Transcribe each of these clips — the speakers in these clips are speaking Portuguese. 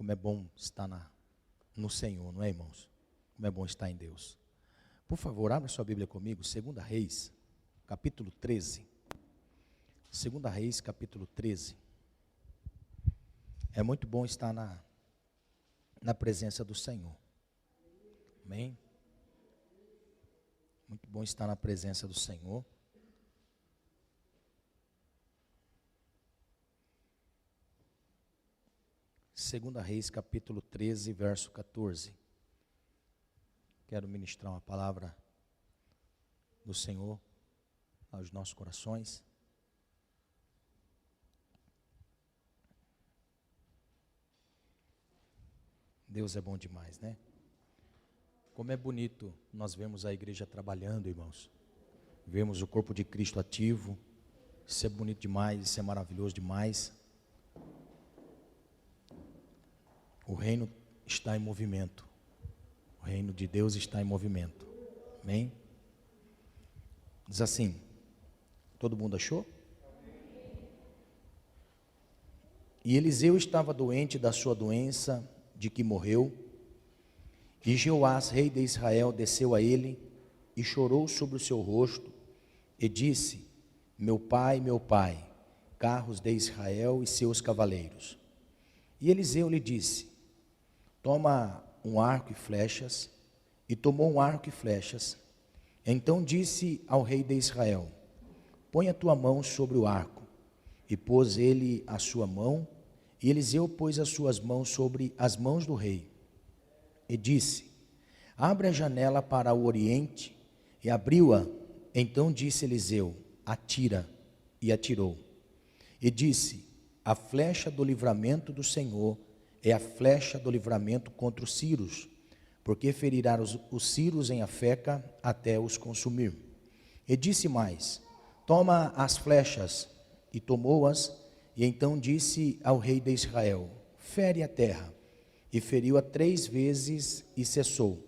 Como é bom estar no Senhor, não é, irmãos? Como é bom estar em Deus. Por favor, abra sua Bíblia comigo, 2 Reis, capítulo 13. 2 Reis, capítulo 13. É muito bom estar na presença do Senhor. Amém? Muito bom estar na presença do Senhor. Segunda Reis, capítulo 13, verso 14. Quero ministrar uma palavra do Senhor aos nossos corações. Deus é bom demais, né? Como é bonito nós vemos a igreja trabalhando, irmãos. Vemos o corpo de Cristo ativo. Isso é bonito demais, isso é maravilhoso demais. O reino está em movimento. O reino de Deus está em movimento. Amém? Diz assim, todo mundo achou? E Eliseu estava doente da sua doença, de que morreu. E Jeoás, rei de Israel, desceu a ele e chorou sobre o seu rosto e disse: meu pai, carros de Israel e seus cavaleiros. E Eliseu lhe disse: toma um arco e flechas. E tomou um arco e flechas. Então disse ao rei de Israel: põe a tua mão sobre o arco. E pôs ele a sua mão, e Eliseu pôs as suas mãos sobre as mãos do rei. E disse: abre a janela para o oriente. E abriu-a. Então disse Eliseu: atira. E atirou. E disse: a flecha do livramento do Senhor é a flecha do livramento contra os sírios, porque ferirá os sírios em Afeca até os consumir. E disse mais: toma as flechas. E tomou-as. E então disse ao rei de Israel: fere a terra. E feriu-a 3 vezes e cessou.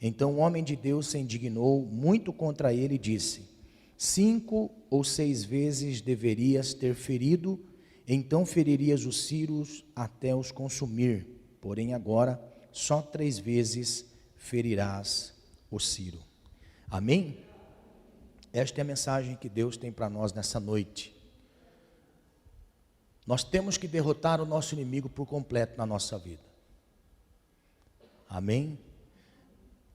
Então o homem de Deus se indignou muito contra ele e disse: 5 ou 6 vezes deverias ter ferido, então feririas os sírios até os consumir. Porém agora só 3 vezes ferirás o sírio. Amém? Esta é a mensagem que Deus tem para nós nessa noite. Nós temos que derrotar o nosso inimigo por completo na nossa vida. Amém?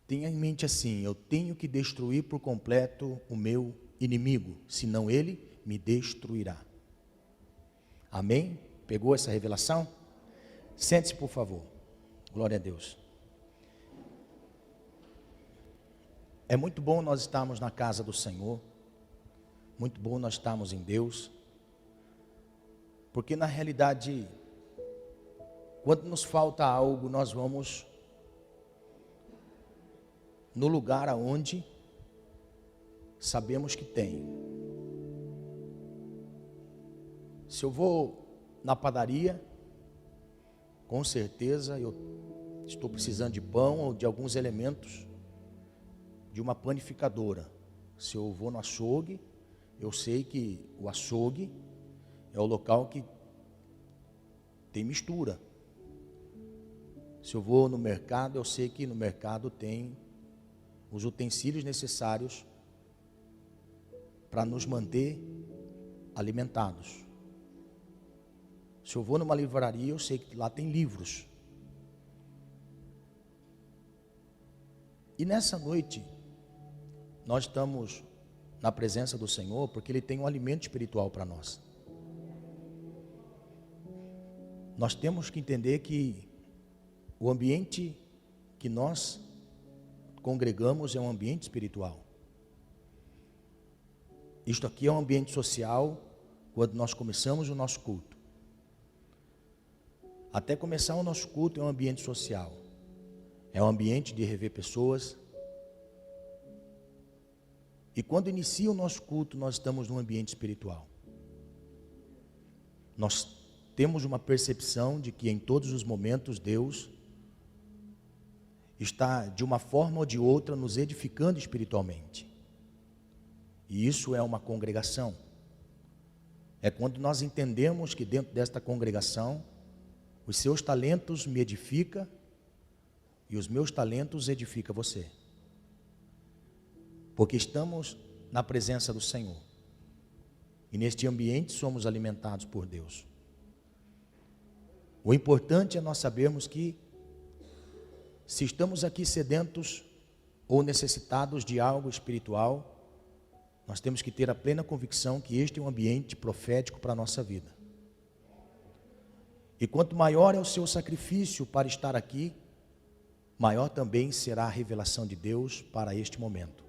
Tenha em mente assim: eu tenho que destruir por completo o meu inimigo, senão ele me destruirá. Amém? Pegou essa revelação? Sente-se, por favor. Glória a Deus. É muito bom nós estarmos na casa do Senhor. Muito bom nós estarmos em Deus. Porque na realidade, quando nos falta algo, nós vamos no lugar aonde sabemos que tem. Se eu vou na padaria, com certeza eu estou precisando de pão ou de alguns elementos de uma panificadora. Se eu vou no açougue, eu sei que o açougue é o local que tem mistura. Se eu vou no mercado, eu sei que no mercado tem os utensílios necessários para nos manter alimentados. Se eu vou numa livraria, eu sei que lá tem livros. E nessa noite, nós estamos na presença do Senhor, porque Ele tem um alimento espiritual para nós. Nós temos que entender que o ambiente que nós congregamos é um ambiente espiritual. Isto aqui é um ambiente social, quando nós começamos o nosso culto. Até começar o nosso culto é um ambiente social. É um ambiente de rever pessoas. E quando inicia o nosso culto, nós estamos num ambiente espiritual. Nós temos uma percepção de que em todos os momentos Deus está de uma forma ou de outra nos edificando espiritualmente. E isso é uma congregação. É quando nós entendemos que dentro desta congregação Os seus talentos me edificam e os meus talentos edificam você. Porque estamos na presença do Senhor. E neste ambiente somos alimentados por Deus. O importante é nós sabermos que, se estamos aqui sedentos ou necessitados de algo espiritual, nós temos que ter a plena convicção que este é um ambiente profético para a nossa vida. E quanto maior é o seu sacrifício para estar aqui, maior também será a revelação de Deus para este momento.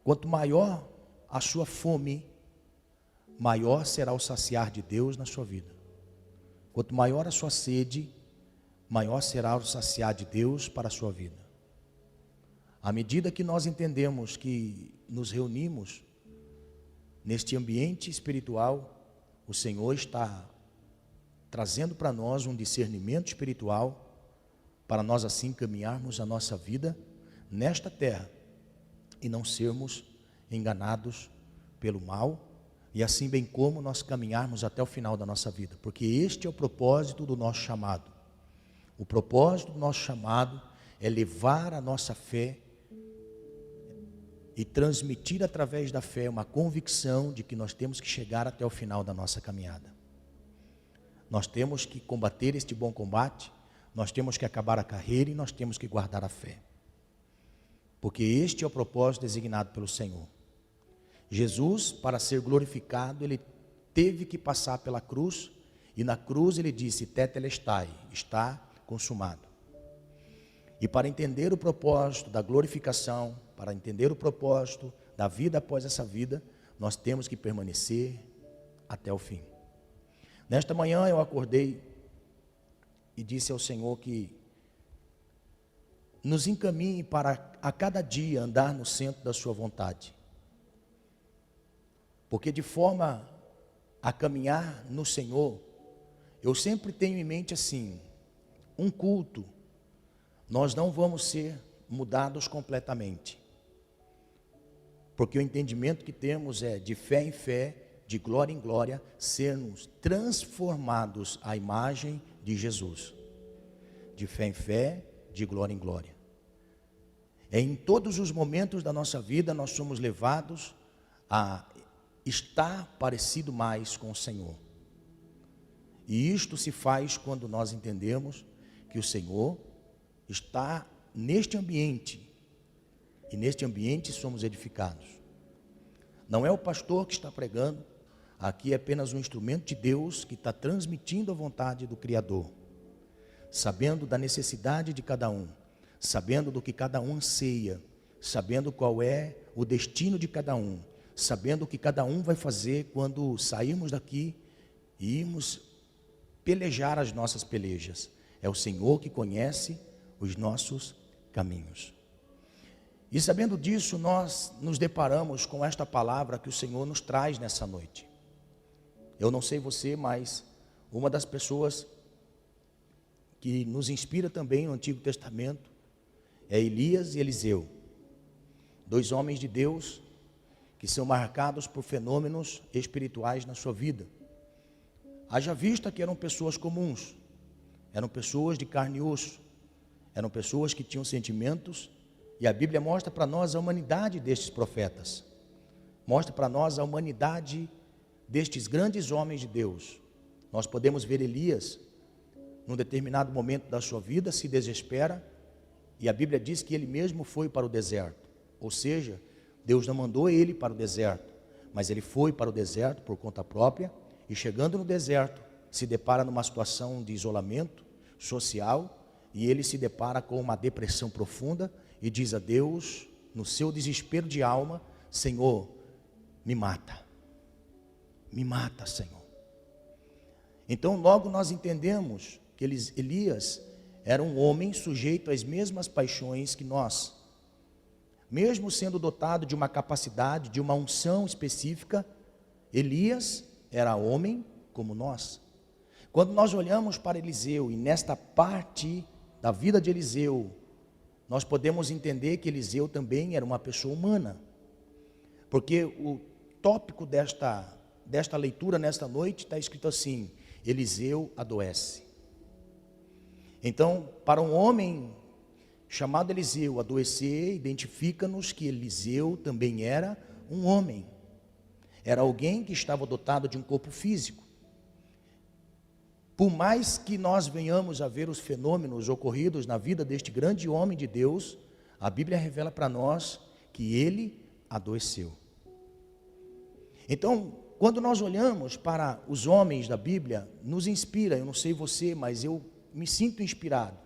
Quanto maior a sua fome, maior será o saciar de Deus na sua vida. Quanto maior a sua sede, maior será o saciar de Deus para a sua vida. À medida que nós entendemos que nos reunimos neste ambiente espiritual, o Senhor está trazendo para nós um discernimento espiritual, para nós assim caminharmos a nossa vida nesta terra e não sermos enganados pelo mal, e assim bem como nós caminharmos até o final da nossa vida, porque este é o propósito do nosso chamado. O propósito do nosso chamado é levar a nossa fé e transmitir através da fé uma convicção de que nós temos que chegar até o final da nossa caminhada. Nós temos que combater este bom combate, nós temos que acabar a carreira e nós temos que guardar a fé. Porque este é o propósito designado pelo Senhor. Jesus, para ser glorificado, ele teve que passar pela cruz, e na cruz ele disse, tetelestai, está consumado. E para entender o propósito da glorificação, para entender o propósito da vida após essa vida, nós temos que permanecer até o fim. Nesta manhã eu acordei e disse ao Senhor que nos encaminhe para a cada dia andar no centro da sua vontade. Porque de forma a caminhar no Senhor, eu sempre tenho em mente assim, um culto, nós não vamos ser mudados completamente. Porque o entendimento que temos é de fé em fé, de glória em glória, sermos transformados à imagem de Jesus. De fé em fé, de glória em glória. Em todos os momentos da nossa vida nós somos levados a estar parecido mais com o Senhor. E isto se faz quando nós entendemos que o Senhor está neste ambiente, e neste ambiente somos edificados. Não é o pastor que está pregando, aqui é apenas um instrumento de Deus que está transmitindo a vontade do Criador, sabendo da necessidade de cada um, sabendo do que cada um anseia, sabendo qual é o destino de cada um, sabendo o que cada um vai fazer quando sairmos daqui e irmos pelejar as nossas pelejas. É o Senhor que conhece os nossos caminhos. E sabendo disso, nós nos deparamos com esta palavra que o Senhor nos traz nessa noite. Eu não sei você, mas uma das pessoas que nos inspira também no Antigo Testamento é Elias e Eliseu, dois homens de Deus que são marcados por fenômenos espirituais na sua vida. Haja vista que eram pessoas comuns, eram pessoas de carne e osso, eram pessoas que tinham sentimentos, e a Bíblia mostra para nós a humanidade destes profetas, mostra para nós a humanidade destes grandes homens de Deus. Nós podemos ver Elias, num determinado momento da sua vida, se desespera, e a Bíblia diz que ele mesmo foi para o deserto, ou seja, Deus não mandou ele para o deserto, mas ele foi para o deserto por conta própria, e chegando no deserto, se depara numa situação de isolamento social, e ele se depara com uma depressão profunda, e diz a Deus, no seu desespero de alma, Senhor, me mata, Senhor. Então logo nós entendemos que Elias era um homem sujeito às mesmas paixões que nós. Mesmo sendo dotado de uma capacidade, de uma unção específica, Elias era homem como nós. Quando nós olhamos para Eliseu, e nesta parte da vida de Eliseu, nós podemos entender que Eliseu também era uma pessoa humana. Porque o tópico desta desta leitura nesta noite está escrito assim: Eliseu adoece. Então, para um homem chamado Eliseu adoecer, identifica-nos que Eliseu também era um homem. Era alguém que estava dotado de um corpo físico. Por mais que nós venhamos a ver os fenômenos ocorridos na vida deste grande homem de Deus, a Bíblia revela para nós que ele adoeceu. Então, quando nós olhamos para os homens da Bíblia, nos inspira. Eu não sei você, mas eu me sinto inspirado,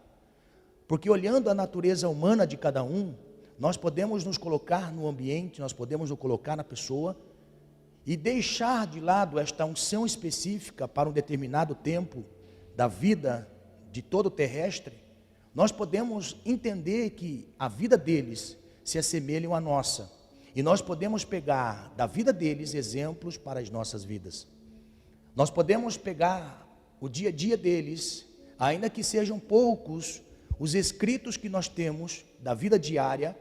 porque olhando a natureza humana de cada um, nós podemos nos colocar no ambiente, nós podemos nos colocar na pessoa e deixar de lado esta unção específica para um determinado tempo da vida de todo terrestre. Nós podemos entender que a vida deles se assemelha à nossa, e nós podemos pegar da vida deles exemplos para as nossas vidas. Nós podemos pegar o dia a dia deles, ainda que sejam poucos os escritos que nós temos da vida diária,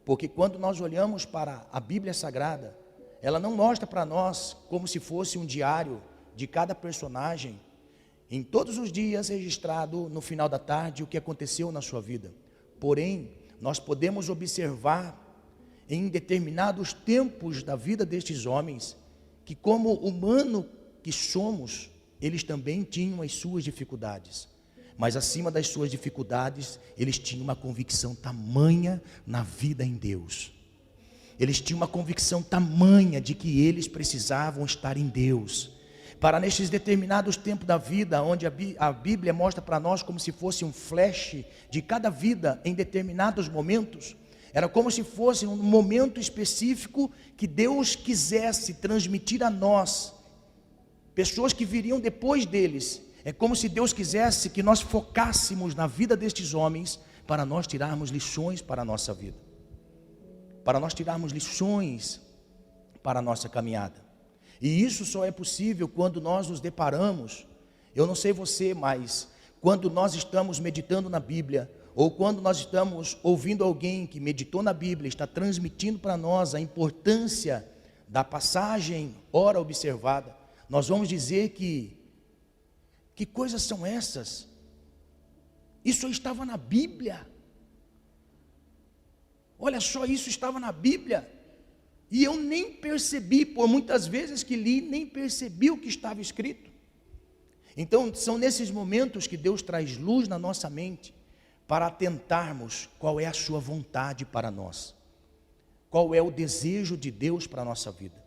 porque quando nós olhamos para a Bíblia Sagrada, ela não mostra para nós como se fosse um diário de cada personagem, em todos os dias registrado no final da tarde o que aconteceu na sua vida. Porém, nós podemos observar em determinados tempos da vida destes homens, que como humano que somos, eles também tinham as suas dificuldades. Mas acima das suas dificuldades, eles tinham uma convicção tamanha na vida em Deus. Eles tinham uma convicção tamanha de que eles precisavam estar em Deus. Para nestes determinados tempos da vida, onde a Bíblia mostra para nós como se fosse um flash de cada vida em determinados momentos, era como se fosse um momento específico que Deus quisesse transmitir a nós, pessoas que viriam depois deles. É como se Deus quisesse que nós focássemos na vida destes homens, para nós tirarmos lições para a nossa vida, para nós tirarmos lições para a nossa caminhada. E isso só é possível quando nós nos deparamos, eu não sei você, mas quando nós estamos meditando na Bíblia, ou quando nós estamos ouvindo alguém que meditou na Bíblia, está transmitindo para nós a importância da passagem ora observada, nós vamos dizer que coisas são essas? Isso estava na Bíblia. Olha só, isso estava na Bíblia. E eu nem percebi, por muitas vezes que li, nem percebi o que estava escrito. Então, são nesses momentos que Deus traz luz na nossa mente, para atentarmos qual é a sua vontade para nós. Qual é o desejo de Deus para a nossa vida.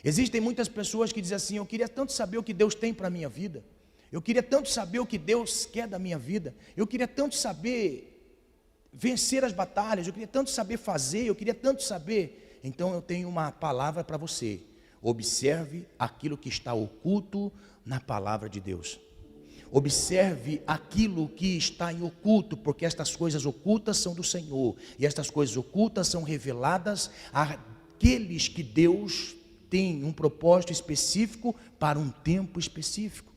Existem muitas pessoas que dizem assim: eu queria tanto saber o que Deus tem para a minha vida. Eu queria tanto saber o que Deus quer da minha vida. Eu queria tanto saber vencer as batalhas. Eu queria tanto saber fazer. Eu queria tanto saber. Então eu tenho uma palavra para você. Observe aquilo que está oculto na palavra de Deus. Observe aquilo que está em oculto, porque estas coisas ocultas são do Senhor. E estas coisas ocultas são reveladas àqueles que Deus tem um propósito específico para um tempo específico.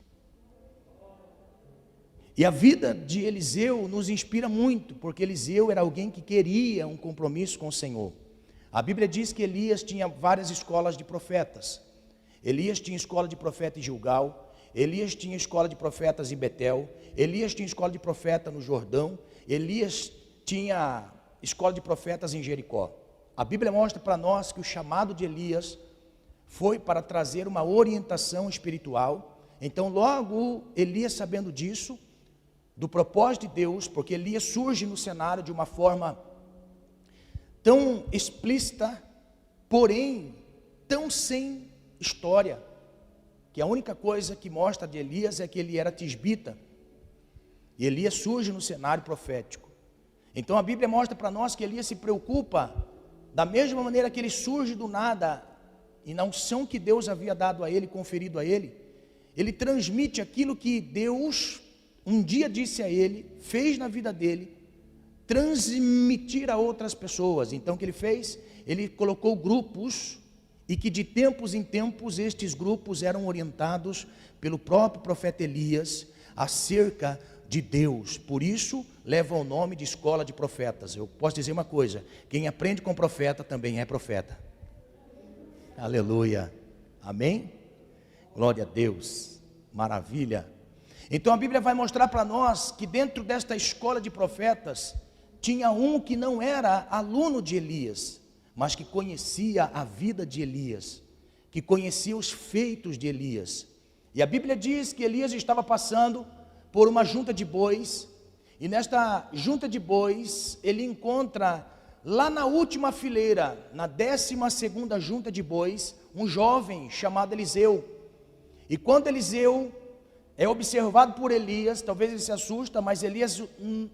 E a vida de Eliseu nos inspira muito, porque Eliseu era alguém que queria um compromisso com o Senhor. A Bíblia diz que Elias tinha várias escolas de profetas. Elias tinha escola de profeta em Gilgal, Elias tinha escola de profetas em Betel, Elias tinha escola de profeta no Jordão, Elias tinha escola de profetas em Jericó. A Bíblia mostra para nós que o chamado de Elias foi para trazer uma orientação espiritual. Então logo Elias, sabendo disso, do propósito de Deus, porque Elias surge no cenário de uma forma tão explícita, porém tão sem história, que a única coisa que mostra de Elias é que ele era tisbita, e Elias surge no cenário profético. Então a Bíblia mostra para nós que Elias se preocupa, da mesma maneira que ele surge do nada, e na unção que Deus havia dado a ele, conferido a ele, ele transmite aquilo que Deus um dia disse a ele, fez na vida dele, transmitir a outras pessoas. Então o que ele fez? Ele colocou grupos, e que de tempos em tempos estes grupos eram orientados pelo próprio profeta Elias acerca de Deus. Por isso leva o nome de escola de profetas. Eu posso dizer uma coisa: quem aprende com profeta também é profeta. Aleluia, amém? Glória a Deus, maravilha. Então a Bíblia vai mostrar para nós que dentro desta escola de profetas, tinha um que não era aluno de Elias, mas que conhecia a vida de Elias, que conhecia os feitos de Elias. E a Bíblia diz que Elias estava passando por uma junta de bois, e nesta junta de bois, ele encontra lá na última fileira, na 12ª junta de bois, um jovem chamado Eliseu. E quando Eliseu é observado por Elias, talvez ele se assusta, mas Elias,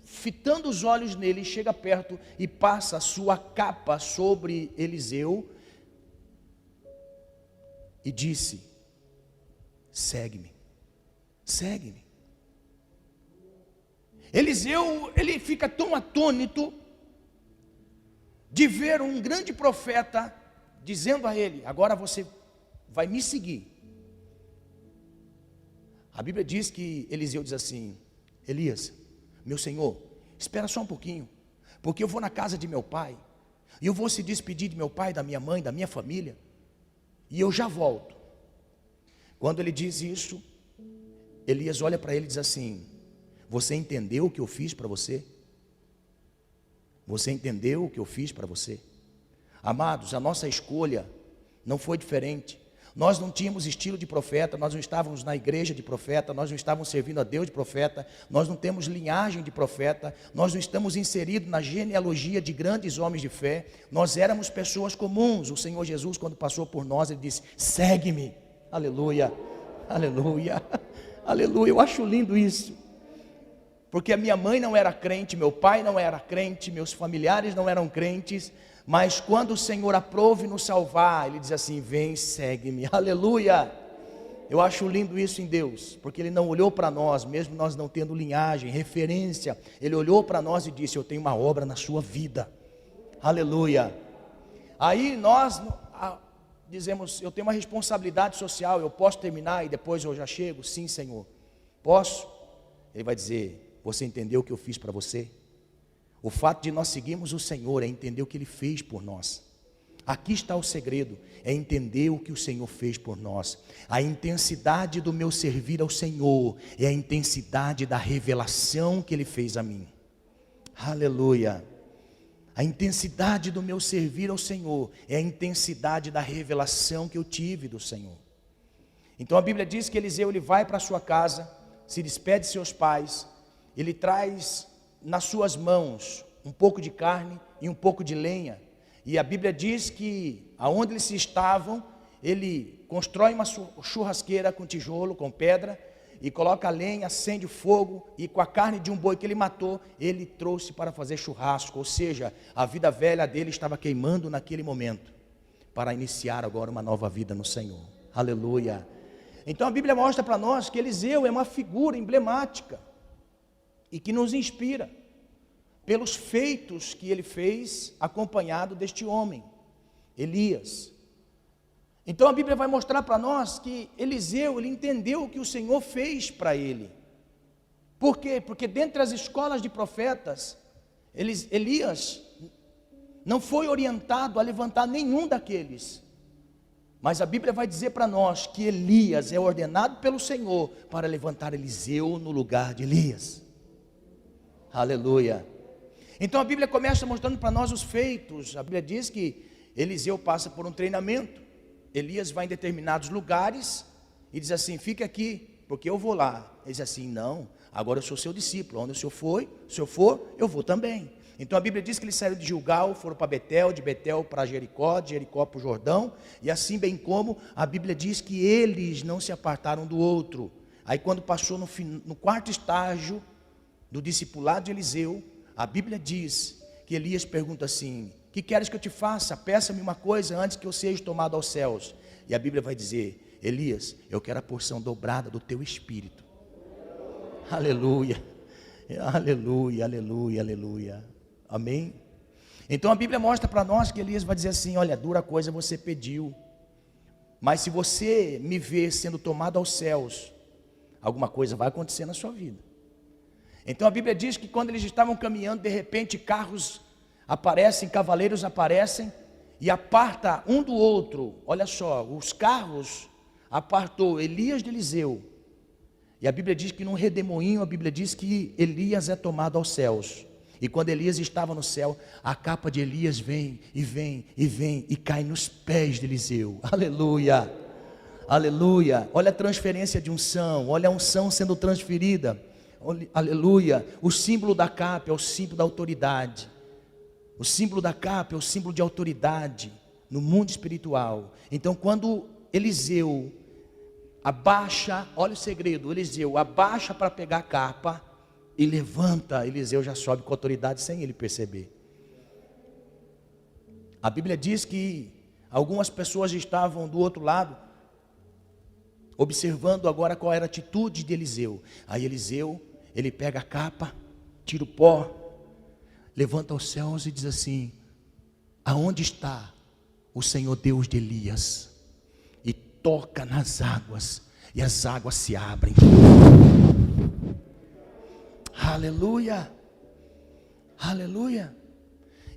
fitando os olhos nele, chega perto e passa a sua capa sobre Eliseu e disse: segue-me, segue-me. Eliseu, ele fica tão atônito de ver um grande profeta dizendo a ele: agora você vai me seguir. A Bíblia diz que Eliseu diz assim: Elias, meu senhor, espera só um pouquinho, porque eu vou na casa de meu pai, e eu vou se despedir de meu pai, da minha mãe, da minha família, e eu já volto. Quando ele diz isso, Elias olha para ele e diz assim: você entendeu o que eu fiz para você? Você entendeu o que eu fiz para você? Amados, a nossa escolha não foi diferente. Nós não tínhamos estilo de profeta, nós não estávamos na igreja de profeta, nós não estávamos servindo a Deus de profeta, nós não temos linhagem de profeta, nós não estamos inseridos na genealogia de grandes homens de fé, nós éramos pessoas comuns. O Senhor Jesus, quando passou por nós, Ele disse: segue-me. Aleluia, aleluia, aleluia. Eu acho lindo isso, porque a minha mãe não era crente, meu pai não era crente, meus familiares não eram crentes, mas quando o Senhor aprove nos salvar, Ele diz assim: vem, segue-me, aleluia. Eu acho lindo isso em Deus, porque Ele não olhou para nós, mesmo nós não tendo linhagem, referência, Ele olhou para nós e disse: eu tenho uma obra na sua vida, aleluia. Aí nós dizemos: eu tenho uma responsabilidade social, eu posso terminar e depois eu já chego? Sim, Senhor, posso? Ele vai dizer: você entendeu o que eu fiz para você? O fato de nós seguirmos o Senhor é entender o que Ele fez por nós. Aqui está o segredo, é entender o que o Senhor fez por nós. A intensidade do meu servir ao Senhor é a intensidade da revelação que Ele fez a mim. Aleluia. A intensidade do meu servir ao Senhor é a intensidade da revelação que eu tive do Senhor. Então a Bíblia diz que Eliseu, ele vai para a sua casa, se despede de seus pais, ele traz nas suas mãos um pouco de carne e um pouco de lenha, e a Bíblia diz que aonde eles estavam, ele constrói uma churrasqueira com tijolo, com pedra, e coloca a lenha, acende o fogo, e com a carne de um boi que ele matou, ele trouxe para fazer churrasco. Ou seja, a vida velha dele estava queimando naquele momento, para iniciar agora uma nova vida no Senhor. Aleluia. Então a Bíblia mostra para nós que Eliseu é uma figura emblemática, e que nos inspira, pelos feitos que ele fez, acompanhado deste homem, Elias. Então a Bíblia vai mostrar para nós que Eliseu, ele entendeu o que o Senhor fez para ele. Por quê? Porque dentre as escolas de profetas, Elias não foi orientado a levantar nenhum daqueles. Mas a Bíblia vai dizer para nós que Elias é ordenado pelo Senhor para levantar Eliseu no lugar de Elias. Aleluia. Então a Bíblia começa mostrando para nós os feitos. A Bíblia diz que Eliseu passa por um treinamento. Elias vai em determinados lugares e diz assim: fica aqui, porque eu vou lá. Ele diz assim: não, agora eu sou seu discípulo, onde o senhor for, eu vou também. Então a Bíblia diz que eles saíram de Gilgal, foram para Betel, de Betel para Jericó, de Jericó para o Jordão, e assim bem como a Bíblia diz que eles não se apartaram do outro. Aí quando passou no quarto estágio do discipulado de Eliseu, a Bíblia diz que Elias pergunta assim: que queres que eu te faça? Peça-me uma coisa antes que eu seja tomado aos céus. E a Bíblia vai dizer: Elias, eu quero a porção dobrada do teu espírito. Aleluia, aleluia, aleluia, aleluia, amém? Então a Bíblia mostra para nós que Elias vai dizer assim: olha, dura coisa você pediu, mas se você me ver sendo tomado aos céus, alguma coisa vai acontecer na sua vida. Então a Bíblia diz que quando eles estavam caminhando, de repente carros aparecem, cavaleiros aparecem e aparta um do outro. Olha só, os carros apartou Elias de Eliseu. E a Bíblia diz que num redemoinho, a Bíblia diz que Elias é tomado aos céus. E quando Elias estava no céu, a capa de Elias vem, e vem, e vem, e cai nos pés de Eliseu. Aleluia, aleluia. Olha a transferência de unção, olha a unção sendo transferida. Aleluia. O símbolo da capa é o símbolo da autoridade. O símbolo da capa é o símbolo de autoridade no mundo espiritual. Então quando Eliseu abaixa, olha o segredo, Eliseu abaixa para pegar a capa e levanta, Eliseu já sobe com autoridade sem ele perceber. A Bíblia diz que algumas pessoas estavam do outro lado, observando agora qual era a atitude de Eliseu. Aí Eliseu, ele pega a capa, tira o pó, levanta aos céus e diz assim: aonde está o Senhor Deus de Elias? E toca nas águas, e as águas se abrem. Aleluia, aleluia.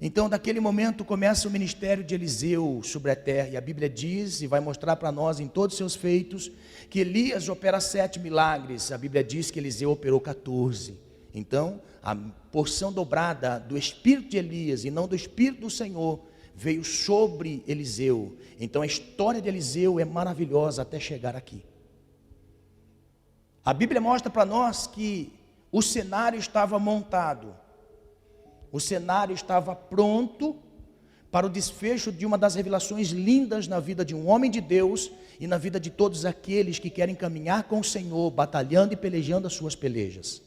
Então daquele momento começa o ministério de Eliseu sobre a terra. E a Bíblia diz, e vai mostrar para nós em todos os seus feitos, que Elias opera 7 milagres. A Bíblia diz que Eliseu operou 14. Então a porção dobrada do Espírito de Elias e não do Espírito do Senhor veio sobre Eliseu. Então a história de Eliseu é maravilhosa até chegar aqui. A Bíblia mostra para nós que o cenário estava montado, o cenário estava pronto para o desfecho de uma das revelações lindas na vida de um homem de Deus e na vida de todos aqueles que querem caminhar com o Senhor, batalhando e pelejando as suas pelejas.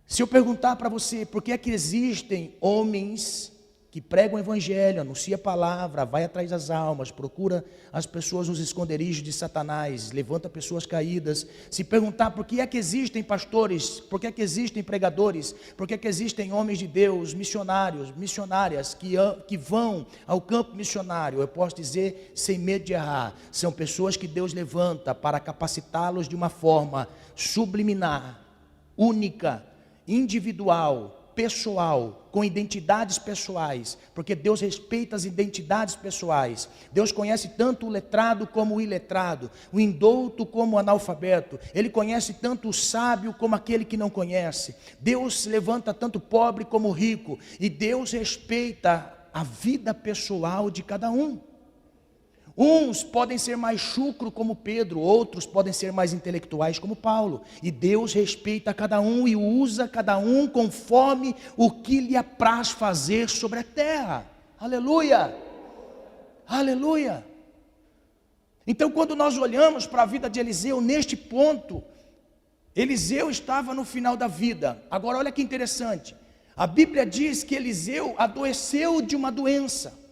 Se eu perguntar para você, por que é que existem homens que pregam o evangelho, anuncia a palavra, vai atrás das almas, procura as pessoas nos esconderijos de Satanás, levanta pessoas caídas. Se perguntar por que é que existem pastores, por que é que existem pregadores, por que é que existem homens de Deus, missionários, missionárias que vão ao campo missionário, eu posso dizer sem medo de errar, são pessoas que Deus levanta para capacitá-los de uma forma subliminar, única, individual, pessoal, com identidades pessoais, porque Deus respeita as identidades pessoais. Deus conhece tanto o letrado como o iletrado, o indouto como o analfabeto. Ele conhece tanto o sábio como aquele que não conhece. Deus levanta tanto o pobre como o rico, e Deus respeita a vida pessoal de cada um. Uns podem ser mais chucro como Pedro, outros podem ser mais intelectuais como Paulo. E Deus respeita cada um e usa cada um conforme o que lhe apraz fazer sobre a terra. Aleluia! Aleluia! Então quando nós olhamos para a vida de Eliseu neste ponto, Eliseu estava no final da vida. Agora olha que interessante, a Bíblia diz que Eliseu adoeceu de uma doença.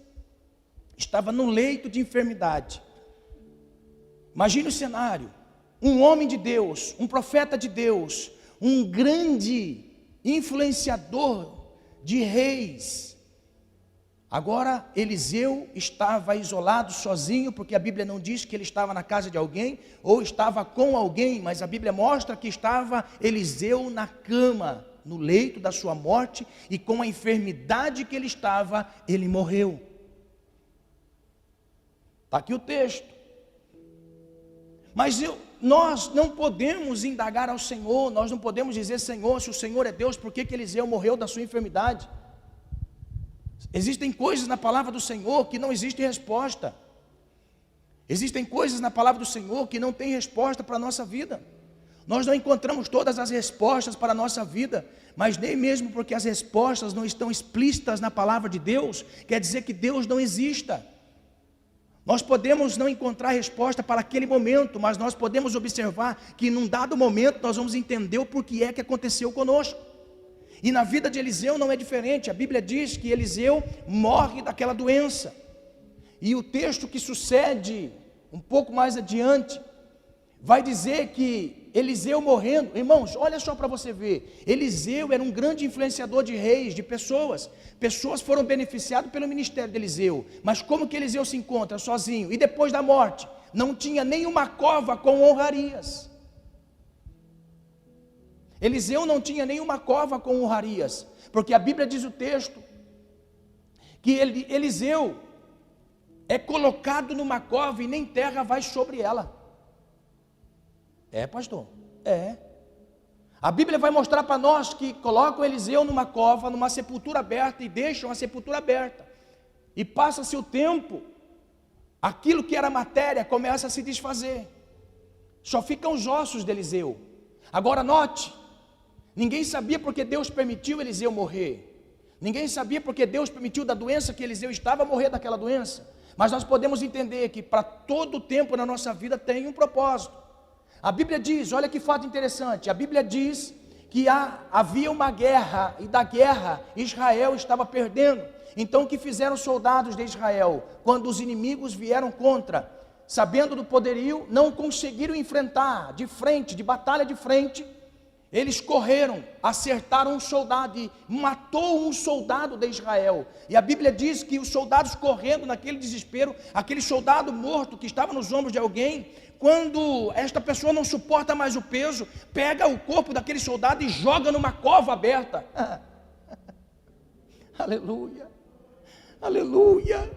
Estava no leito de enfermidade. Imagine o cenário: um homem de Deus, um profeta de Deus, um grande influenciador de reis. Agora Eliseu estava isolado, sozinho, porque a Bíblia não diz que ele estava na casa de alguém ou estava com alguém, mas a Bíblia mostra que estava Eliseu na cama, no leito da sua morte, e com a enfermidade que ele estava, ele morreu. Está aqui o texto. Mas nós não podemos indagar ao Senhor, nós não podemos dizer: Senhor, se o Senhor é Deus, por que Eliseu morreu da sua enfermidade? Existem coisas na palavra do Senhor que não existe resposta. Existem coisas na palavra do Senhor que não tem resposta para a nossa vida. Nós não encontramos todas as respostas para a nossa vida, mas nem mesmo porque as respostas não estão explícitas na palavra de Deus, quer dizer que Deus não exista. Nós podemos não encontrar resposta para aquele momento, mas nós podemos observar que num dado momento nós vamos entender o porquê é que aconteceu conosco. E na vida de Eliseu não é diferente. A Bíblia diz que Eliseu morre daquela doença. E o texto que sucede um pouco mais adiante vai dizer que Eliseu morrendo, irmãos, olha só para você ver, Eliseu era um grande influenciador de reis, de pessoas foram beneficiadas pelo ministério de Eliseu, mas como que Eliseu se encontra sozinho, e depois da morte, não tinha nenhuma cova com honrarias. Eliseu não tinha nenhuma cova com honrarias, porque a Bíblia diz o texto, que Eliseu é colocado numa cova e nem terra vai sobre ela. É, pastor? É. A Bíblia vai mostrar para nós que colocam Eliseu numa cova, numa sepultura aberta, e deixam a sepultura aberta. E passa-se o tempo, aquilo que era matéria começa a se desfazer. Só ficam os ossos de Eliseu. Agora note, ninguém sabia porque Deus permitiu Eliseu morrer. Ninguém sabia porque Deus permitiu da doença que Eliseu estava morrer daquela doença. Mas nós podemos entender que para todo tempo na nossa vida tem um propósito. A Bíblia diz, olha que fato interessante, a Bíblia diz que havia uma guerra, e da guerra Israel estava perdendo. Então o que fizeram os soldados de Israel, quando os inimigos vieram contra, sabendo do poderio, não conseguiram enfrentar de frente, de batalha de frente, eles correram, acertaram um soldado e matou um soldado de Israel. E a Bíblia diz que os soldados correndo naquele desespero, aquele soldado morto que estava nos ombros de alguém, quando esta pessoa não suporta mais o peso, pega o corpo daquele soldado e joga numa cova aberta. Aleluia, aleluia.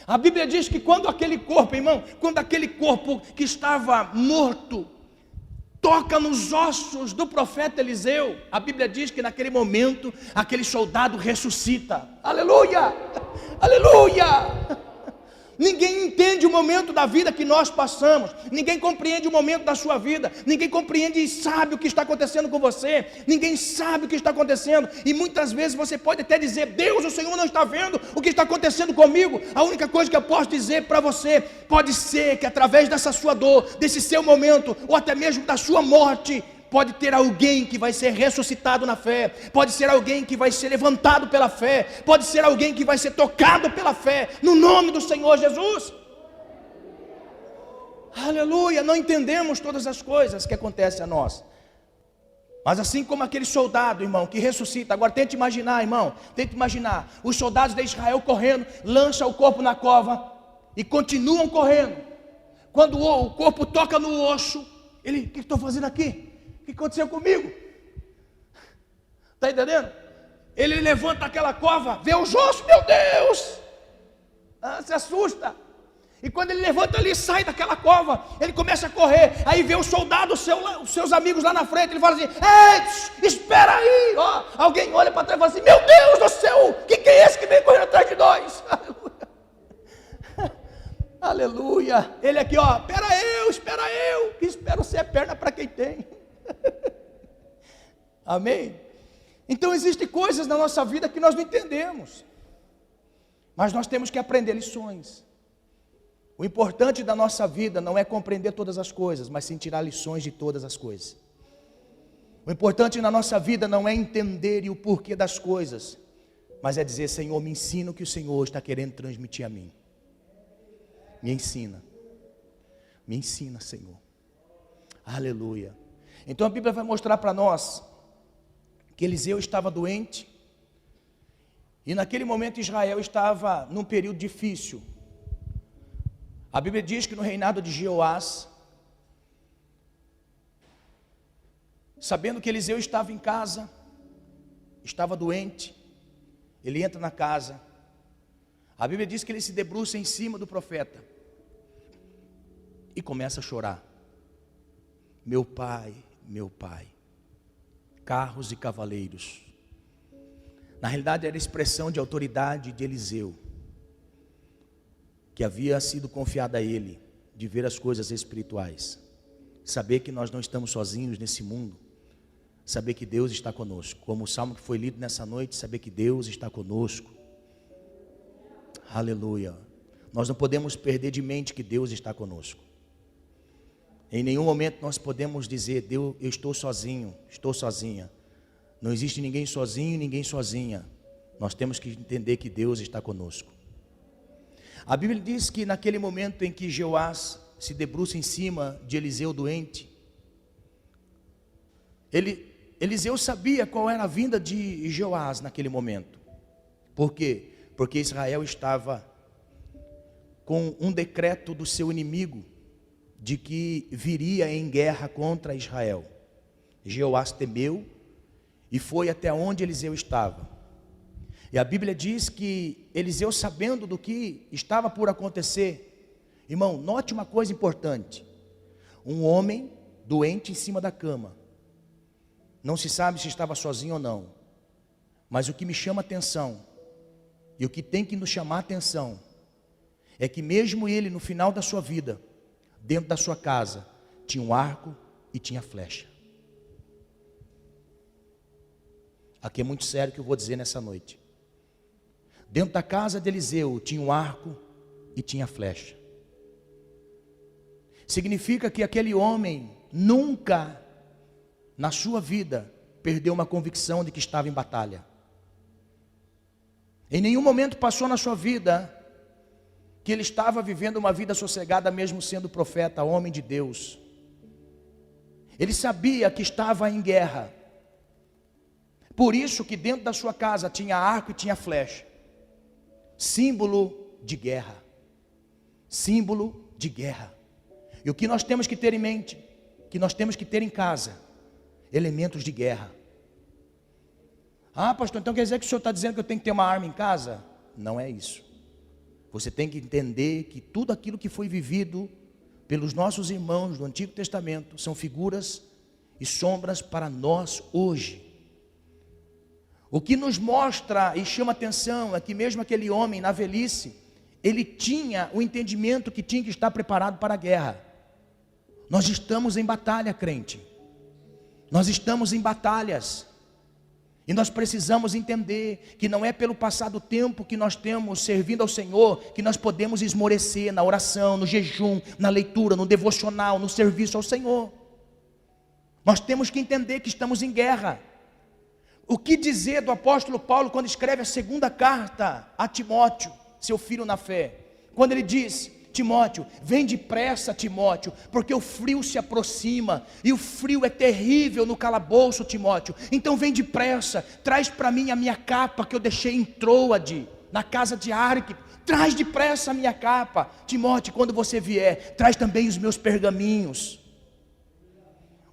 A Bíblia diz que quando aquele corpo, irmão, quando aquele corpo que estava morto toca nos ossos do profeta Eliseu, a Bíblia diz que naquele momento aquele soldado ressuscita. Aleluia, aleluia. Ninguém entende o momento da vida que nós passamos, ninguém compreende o momento da sua vida, ninguém compreende e sabe o que está acontecendo com você, ninguém sabe o que está acontecendo, e muitas vezes você pode até dizer, Deus, o Senhor não está vendo o que está acontecendo comigo. A única coisa que eu posso dizer para você, pode ser que através dessa sua dor, desse seu momento, ou até mesmo da sua morte, pode ter alguém que vai ser ressuscitado na fé, pode ser alguém que vai ser levantado pela fé, pode ser alguém que vai ser tocado pela fé, no nome do Senhor Jesus. Aleluia. Não entendemos todas as coisas que acontecem a nós, mas assim como aquele soldado, irmão, que ressuscita. Agora tente imaginar, irmão, tente imaginar, os soldados de Israel correndo, lançam o corpo na cova, e continuam correndo. Quando o corpo toca no osso, ele, o que estou fazendo aqui? O que aconteceu comigo? Está entendendo? Ele levanta aquela cova, vê os ossos, meu Deus, se assusta. E quando ele levanta ali, sai daquela cova, ele começa a correr. Aí vê o soldado, os seus amigos lá na frente. Ele fala assim, ei, espera aí. Ó, alguém olha para trás e fala assim, meu Deus do céu, o que é esse que vem correndo atrás de nós? Aleluia. Ele aqui, ó, espera eu, que espero ser perna para quem tem. Amém? Então existem coisas na nossa vida que nós não entendemos, mas nós temos que aprender lições. O importante da nossa vida não é compreender todas as coisas, mas sim tirar lições de todas as coisas. O importante na nossa vida não é entender o porquê das coisas, mas é dizer, Senhor, me ensina o que o Senhor está querendo transmitir a mim. Me ensina, Senhor. Aleluia. Então a Bíblia vai mostrar para nós que Eliseu estava doente, e naquele momento Israel estava num período difícil. A Bíblia diz que no reinado de Jeoás, sabendo que Eliseu estava em casa, estava doente, ele entra na casa. A Bíblia diz que ele se debruça em cima do profeta e começa a chorar. Meu pai, carros e cavaleiros. Na realidade era a expressão de autoridade de Eliseu, que havia sido confiada a ele, de ver as coisas espirituais, saber que nós não estamos sozinhos nesse mundo, saber que Deus está conosco, como o salmo que foi lido nessa noite, saber que Deus está conosco. Aleluia. Nós não podemos perder de mente que Deus está conosco. Em nenhum momento nós podemos dizer, Deus, eu estou sozinho, estou sozinha. Não existe ninguém sozinho, ninguém sozinha. Nós temos que entender que Deus está conosco. A Bíblia diz que naquele momento em que Jeoás se debruça em cima de Eliseu doente, Eliseu sabia qual era a vinda de Jeoás naquele momento. Por quê? Porque Israel estava com um decreto do seu inimigo, de que viria em guerra contra Israel. Jeoás temeu e foi até onde Eliseu estava. E a Bíblia diz que Eliseu, sabendo do que estava por acontecer, irmão, note uma coisa importante: um homem doente em cima da cama, não se sabe se estava sozinho ou não, mas o que me chama a atenção, e o que tem que nos chamar a atenção, é que mesmo ele no final da sua vida, dentro da sua casa, tinha um arco e tinha flecha. Aqui é muito sério o que eu vou dizer nessa noite. Dentro da casa de Eliseu tinha um arco e tinha flecha. Significa que aquele homem nunca na sua vida perdeu uma convicção de que estava em batalha. Em nenhum momento passou na sua vida que ele estava vivendo uma vida sossegada, mesmo sendo profeta, homem de Deus. Ele sabia que estava em guerra. Por isso que dentro da sua casa tinha arco e tinha flecha. Símbolo de guerra. Símbolo de guerra. E o que nós temos que ter em mente? Que nós temos que ter em casa elementos de guerra. Ah, pastor, então quer dizer que o senhor está dizendo que eu tenho que ter uma arma em casa? Não é isso. Você tem que entender que tudo aquilo que foi vivido pelos nossos irmãos do Antigo Testamento são figuras e sombras para nós hoje. O que nos mostra e chama atenção é que mesmo aquele homem na velhice, ele tinha o entendimento que tinha que estar preparado para a guerra. Nós estamos em batalha, crente. Nós estamos em batalhas. E nós precisamos entender que não é pelo passar do tempo que nós temos servindo ao Senhor que nós podemos esmorecer na oração, no jejum, na leitura, no devocional, no serviço ao Senhor. Nós temos que entender que estamos em guerra. O que dizer do apóstolo Paulo quando escreve a segunda carta a Timóteo, seu filho na fé? Quando ele diz: Timóteo, vem depressa, Timóteo, porque o frio se aproxima, e o frio é terrível no calabouço, Timóteo. Então vem depressa, traz para mim a minha capa que eu deixei em Troade, na casa de Arquipo. Traz depressa a minha capa, Timóteo. Quando você vier, traz também os meus pergaminhos.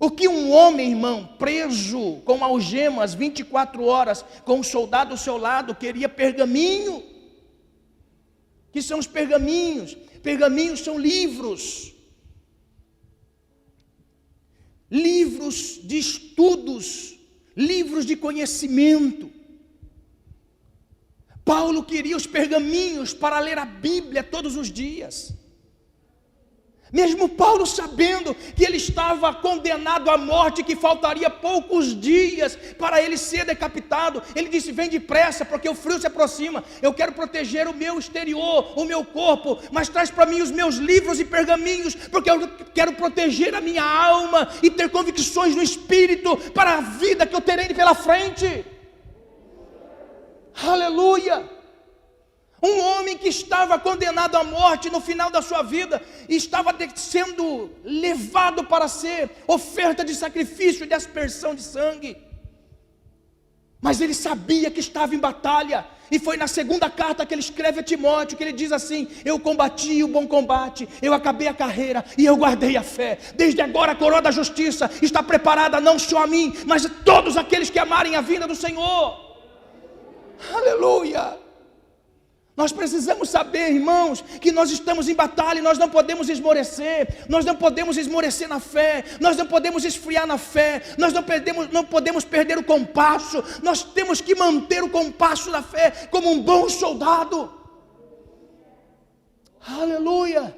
O que um homem, irmão, preso com algemas 24 horas, com um soldado ao seu lado, queria? Pergaminho. Que são os pergaminhos? Pergaminhos são livros. Livros de estudos, livros de conhecimento. Paulo queria os pergaminhos para ler a Bíblia todos os dias. Mesmo Paulo sabendo que ele estava condenado à morte, que faltaria poucos dias para ele ser decapitado, ele disse: vem depressa, porque o frio se aproxima. Eu quero proteger o meu exterior, o meu corpo, mas traz para mim os meus livros e pergaminhos, porque eu quero proteger a minha alma e ter convicções no Espírito para a vida que eu terei pela frente. Aleluia! Um homem que estava condenado à morte no final da sua vida, e estava sendo levado para ser oferta de sacrifício, de aspersão de sangue. Mas ele sabia que estava em batalha, e foi na segunda carta que ele escreve a Timóteo, que ele diz assim: eu combati o bom combate, eu acabei a carreira, e eu guardei a fé. Desde agora a coroa da justiça está preparada não só a mim, mas a todos aqueles que amarem a vinda do Senhor. Aleluia! Nós precisamos saber, irmãos, que nós estamos em batalha e nós não podemos esmorecer. Nós não podemos esmorecer na fé. Nós não podemos esfriar na fé. Nós não podemos perder o compasso. Nós temos que manter o compasso da fé como um bom soldado. Aleluia!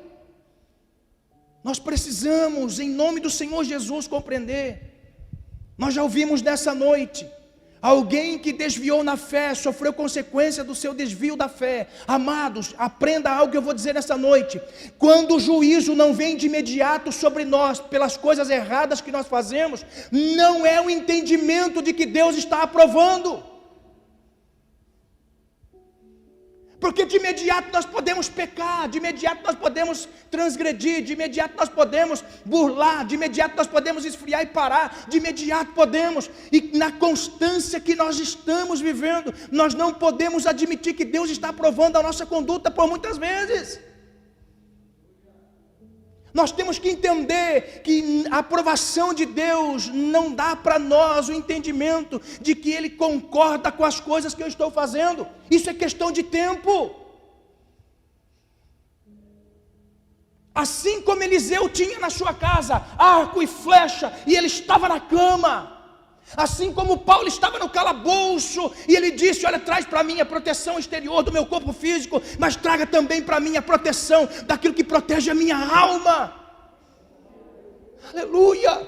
Nós precisamos, em nome do Senhor Jesus, compreender. Nós já ouvimos nessa noite: alguém que desviou na fé, sofreu consequência do seu desvio da fé. Amados, aprenda algo que eu vou dizer nessa noite. Quando o juízo não vem de imediato sobre nós, pelas coisas erradas que nós fazemos, não é o entendimento de que Deus está aprovando. Porque de imediato nós podemos pecar, de imediato nós podemos transgredir, de imediato nós podemos burlar, de imediato nós podemos esfriar e parar, de imediato podemos. E na constância que nós estamos vivendo, nós não podemos admitir que Deus está aprovando a nossa conduta por muitas vezes. Nós temos que entender que a aprovação de Deus não dá para nós o entendimento de que Ele concorda com as coisas que eu estou fazendo. Isso é questão de tempo. Assim como Eliseu tinha na sua casa arco e flecha, e ele estava na cama. Assim como Paulo estava no calabouço, e ele disse: olha, traz para mim a proteção exterior do meu corpo físico, mas traga também para mim a proteção daquilo que protege a minha alma. Aleluia!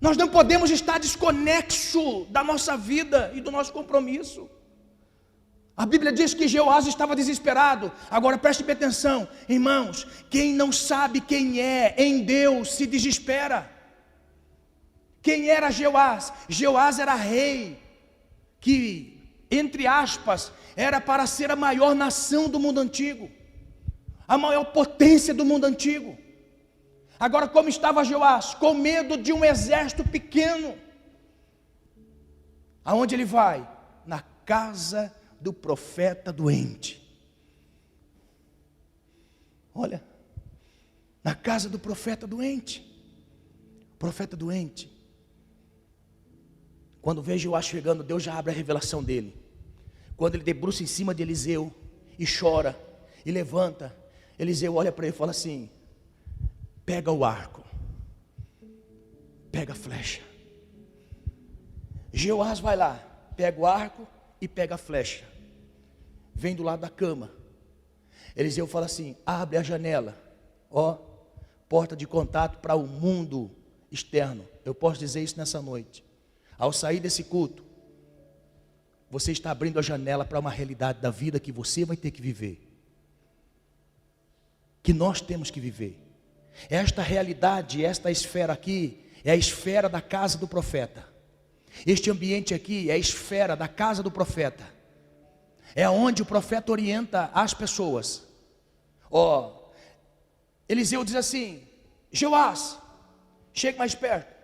Nós não podemos estar desconexo da nossa vida e do nosso compromisso. A Bíblia diz que Jeoás estava desesperado. Agora preste bem atenção, irmãos, quem não sabe quem é em Deus se desespera. Quem era Jeoás? Jeoás era rei, que, entre aspas, era para ser a maior nação do mundo antigo, a maior potência do mundo antigo. Agora, como estava Jeoás? Com medo de um exército pequeno. Aonde ele vai? Na casa do profeta doente. Olha, na casa do profeta doente. Profeta doente. Quando vê Jeoás chegando, Deus já abre a revelação dele. Quando ele debruça em cima de Eliseu e chora e levanta, Eliseu olha para ele e fala assim: pega o arco, pega a flecha. Jeoás vai lá, pega o arco e pega a flecha. Vem do lado da cama. Eliseu fala assim: abre a janela, ó, porta de contato para o mundo externo. Eu posso dizer isso nessa noite. Ao sair desse culto, você está abrindo a janela para uma realidade da vida que você vai ter que viver, que nós temos que viver. Esta realidade, esta esfera aqui, é a esfera da casa do profeta. Este ambiente aqui é a esfera da casa do profeta. É onde o profeta orienta as pessoas. Eliseu diz assim: Jeoás, chega mais perto.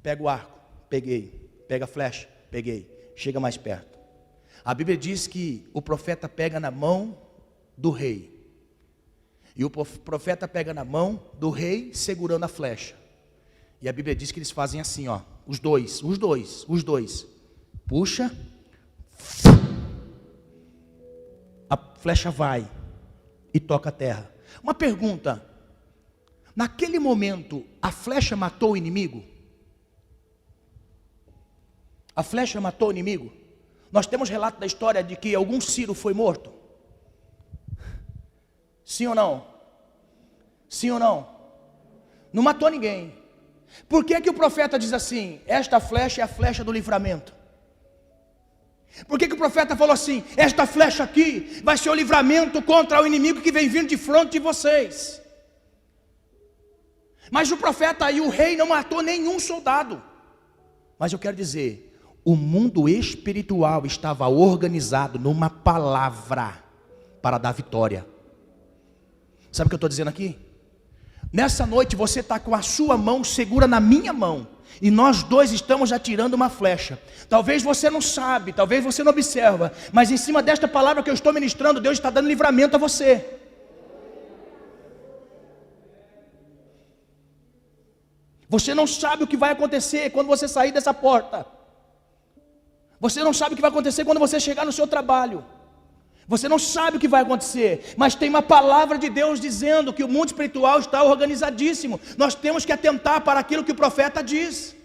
Pega o arco, peguei. Pega a flecha, peguei. Chega mais perto. A Bíblia diz que o profeta pega na mão do rei. E o profeta pega na mão do rei segurando a flecha. E a Bíblia diz que eles fazem assim, ó. Os dois. Puxa. A flecha vai e toca a terra. Uma pergunta. Naquele momento, a flecha matou o inimigo? A flecha matou o inimigo? Nós temos relato da história de que algum Ciro foi morto? Sim ou não? Sim ou não? Não matou ninguém. Por que o profeta diz assim: esta flecha é a flecha do livramento? Por que o profeta falou assim: esta flecha aqui vai ser o livramento contra o inimigo que vem vindo de fronte de vocês? Mas o profeta e o rei não matou nenhum soldado. Mas eu quero dizer, o mundo espiritual estava organizado numa palavra para dar vitória. Sabe o que eu estou dizendo aqui? Nessa noite você está com a sua mão segura na minha mão, e nós dois estamos atirando uma flecha. Talvez você não sabe, talvez você não observa, mas em cima desta palavra que eu estou ministrando, Deus está dando livramento a você. Você não sabe o que vai acontecer quando você sair dessa porta. Você não sabe o que vai acontecer quando você chegar no seu trabalho. Você não sabe o que vai acontecer, mas tem uma palavra de Deus dizendo que o mundo espiritual está organizadíssimo. Nós temos que atentar para aquilo que o profeta diz.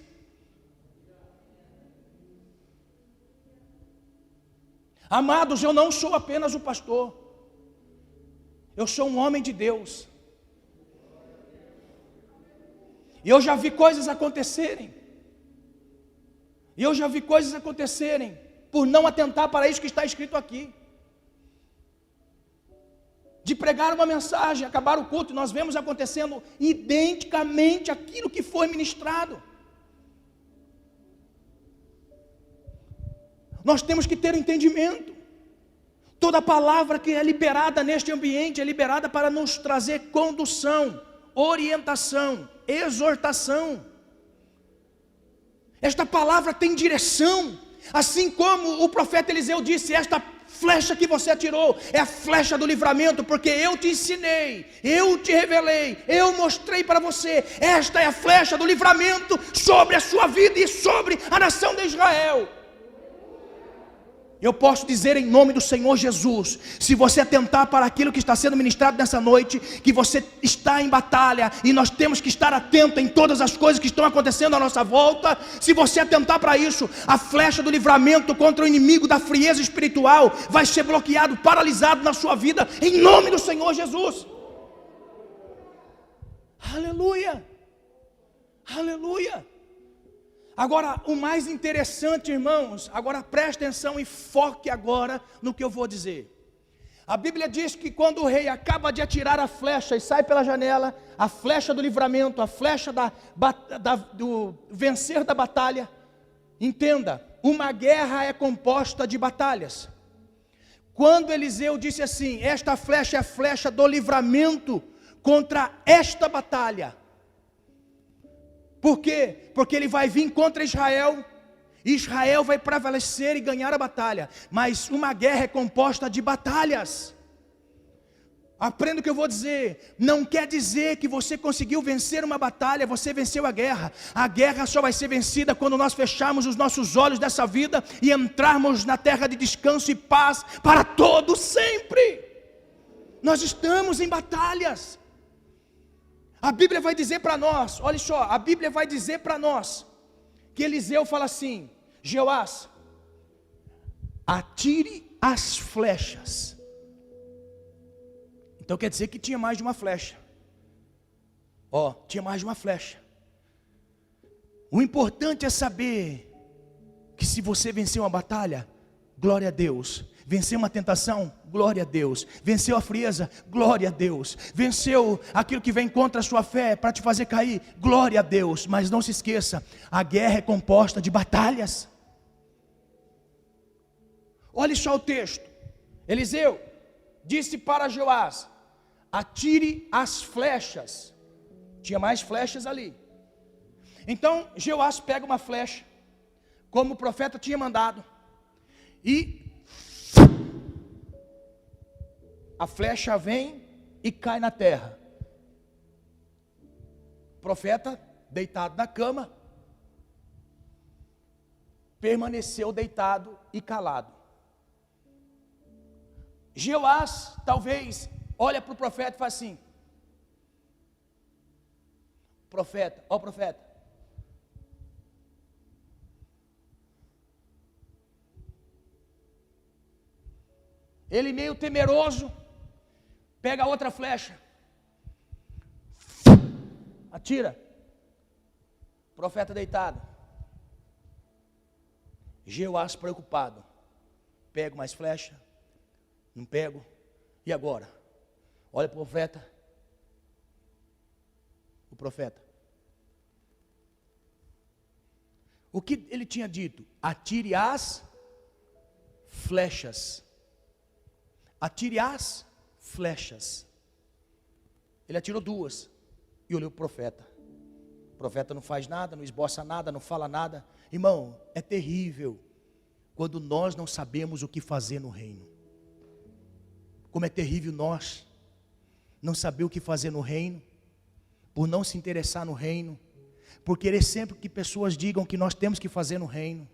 Amados, eu não sou apenas um pastor. Eu sou um homem de Deus. E eu já vi coisas acontecerem. Por não atentar para isso que está escrito aqui. De pregar uma mensagem, acabar o culto, nós vemos acontecendo identicamente aquilo que foi ministrado. Nós temos que ter entendimento. Toda palavra que é liberada neste ambiente é liberada para nos trazer condução, orientação, exortação. Esta palavra tem direção. Assim como o profeta Eliseu disse: esta flecha que você atirou é a flecha do livramento, porque eu te ensinei, eu te revelei, eu mostrei para você. Esta é a flecha do livramento sobre a sua vida e sobre a nação de Israel. Eu posso dizer em nome do Senhor Jesus, se você atentar para aquilo que está sendo ministrado nessa noite, que você está em batalha, e nós temos que estar atento em todas as coisas que estão acontecendo à nossa volta. Se você atentar para isso, a flecha do livramento contra o inimigo da frieza espiritual vai ser bloqueado, paralisado na sua vida, em nome do Senhor Jesus. Aleluia, aleluia. Agora, o mais interessante, irmãos, agora preste atenção e foque agora no que eu vou dizer. A Bíblia diz que quando o rei acaba de atirar a flecha e sai pela janela, a flecha do livramento, a flecha do vencer da batalha, entenda, uma guerra é composta de batalhas. Quando Eliseu disse assim, esta flecha é a flecha do livramento contra esta batalha. Por quê? Porque ele vai vir contra Israel, Israel vai prevalecer e ganhar a batalha, mas uma guerra é composta de batalhas. Aprenda o que eu vou dizer, não quer dizer que você conseguiu vencer uma batalha, você venceu a guerra só vai ser vencida quando nós fecharmos os nossos olhos dessa vida e entrarmos na terra de descanso e paz para todo sempre. Nós estamos em batalhas. A Bíblia vai dizer para nós, olha só, a Bíblia vai dizer para nós, que Eliseu fala assim, Jeoás, atire as flechas. Então quer dizer que tinha mais de uma flecha. Tinha mais de uma flecha. O importante é saber, que se você vencer uma batalha, glória a Deus. Venceu uma tentação, glória a Deus. Venceu a frieza, glória a Deus. Venceu aquilo que vem contra a sua fé para te fazer cair, glória a Deus. Mas não se esqueça, a guerra é composta de batalhas. Olhe só o texto. Eliseu disse para Jeoás, atire as flechas. Tinha mais flechas ali. Então Jeoás pega uma flecha, como o profeta tinha mandado, e a flecha vem e cai na terra. O profeta, deitado na cama, permaneceu deitado e calado. Jeoás, talvez, olha para o profeta e fala assim, profeta, profeta, ele meio temeroso, pega outra flecha, atira, profeta deitado. Jeoás preocupado, pego mais flecha, não pego, e agora? Olha para o profeta, o que ele tinha dito? Atire as flechas. Atire as flechas. Ele atirou duas e olhou para o profeta. O profeta não faz nada, não esboça nada, não fala nada. Irmão, é terrível quando nós não sabemos o que fazer no reino. Como é terrível nós não saber o que fazer no reino, por não se interessar no reino, por querer sempre que pessoas digam o que nós temos que fazer no reino.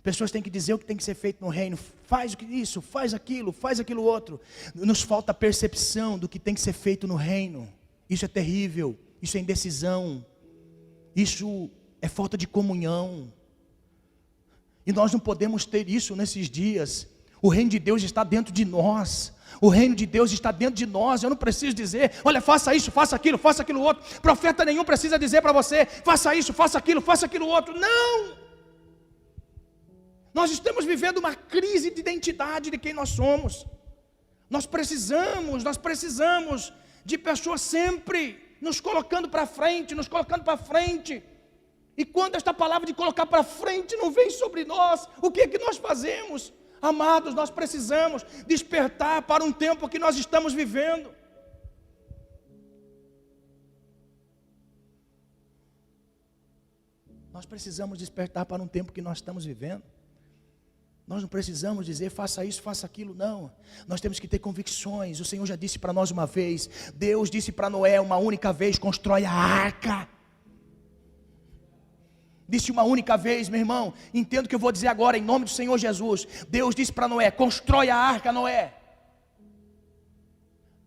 Pessoas têm que dizer o que tem que ser feito no reino. Faz isso, faz aquilo outro. Nos falta percepção do que tem que ser feito no reino. Isso é terrível, isso é indecisão, isso é falta de comunhão. E nós não podemos ter isso nesses dias. O reino de Deus está dentro de nós. O reino de Deus está dentro de nós. Eu não preciso dizer, olha, faça isso, faça aquilo outro. Profeta nenhum precisa dizer para você, faça isso, faça aquilo outro. Não! Nós estamos vivendo uma crise de identidade de quem nós somos. Nós precisamos de pessoas sempre nos colocando para frente, E quando esta palavra de colocar para frente não vem sobre nós, o que é que nós fazemos? Amados, nós precisamos despertar para um tempo que nós estamos vivendo. Nós precisamos despertar para um tempo que nós estamos vivendo. Nós não precisamos dizer, faça isso, faça aquilo, não. Nós temos que ter convicções. O Senhor já disse para nós uma vez. Deus disse para Noé uma única vez, constrói a arca. Disse uma única vez, meu irmão. Entendo o que eu vou dizer agora, em nome do Senhor Jesus. Deus disse para Noé, constrói a arca, Noé.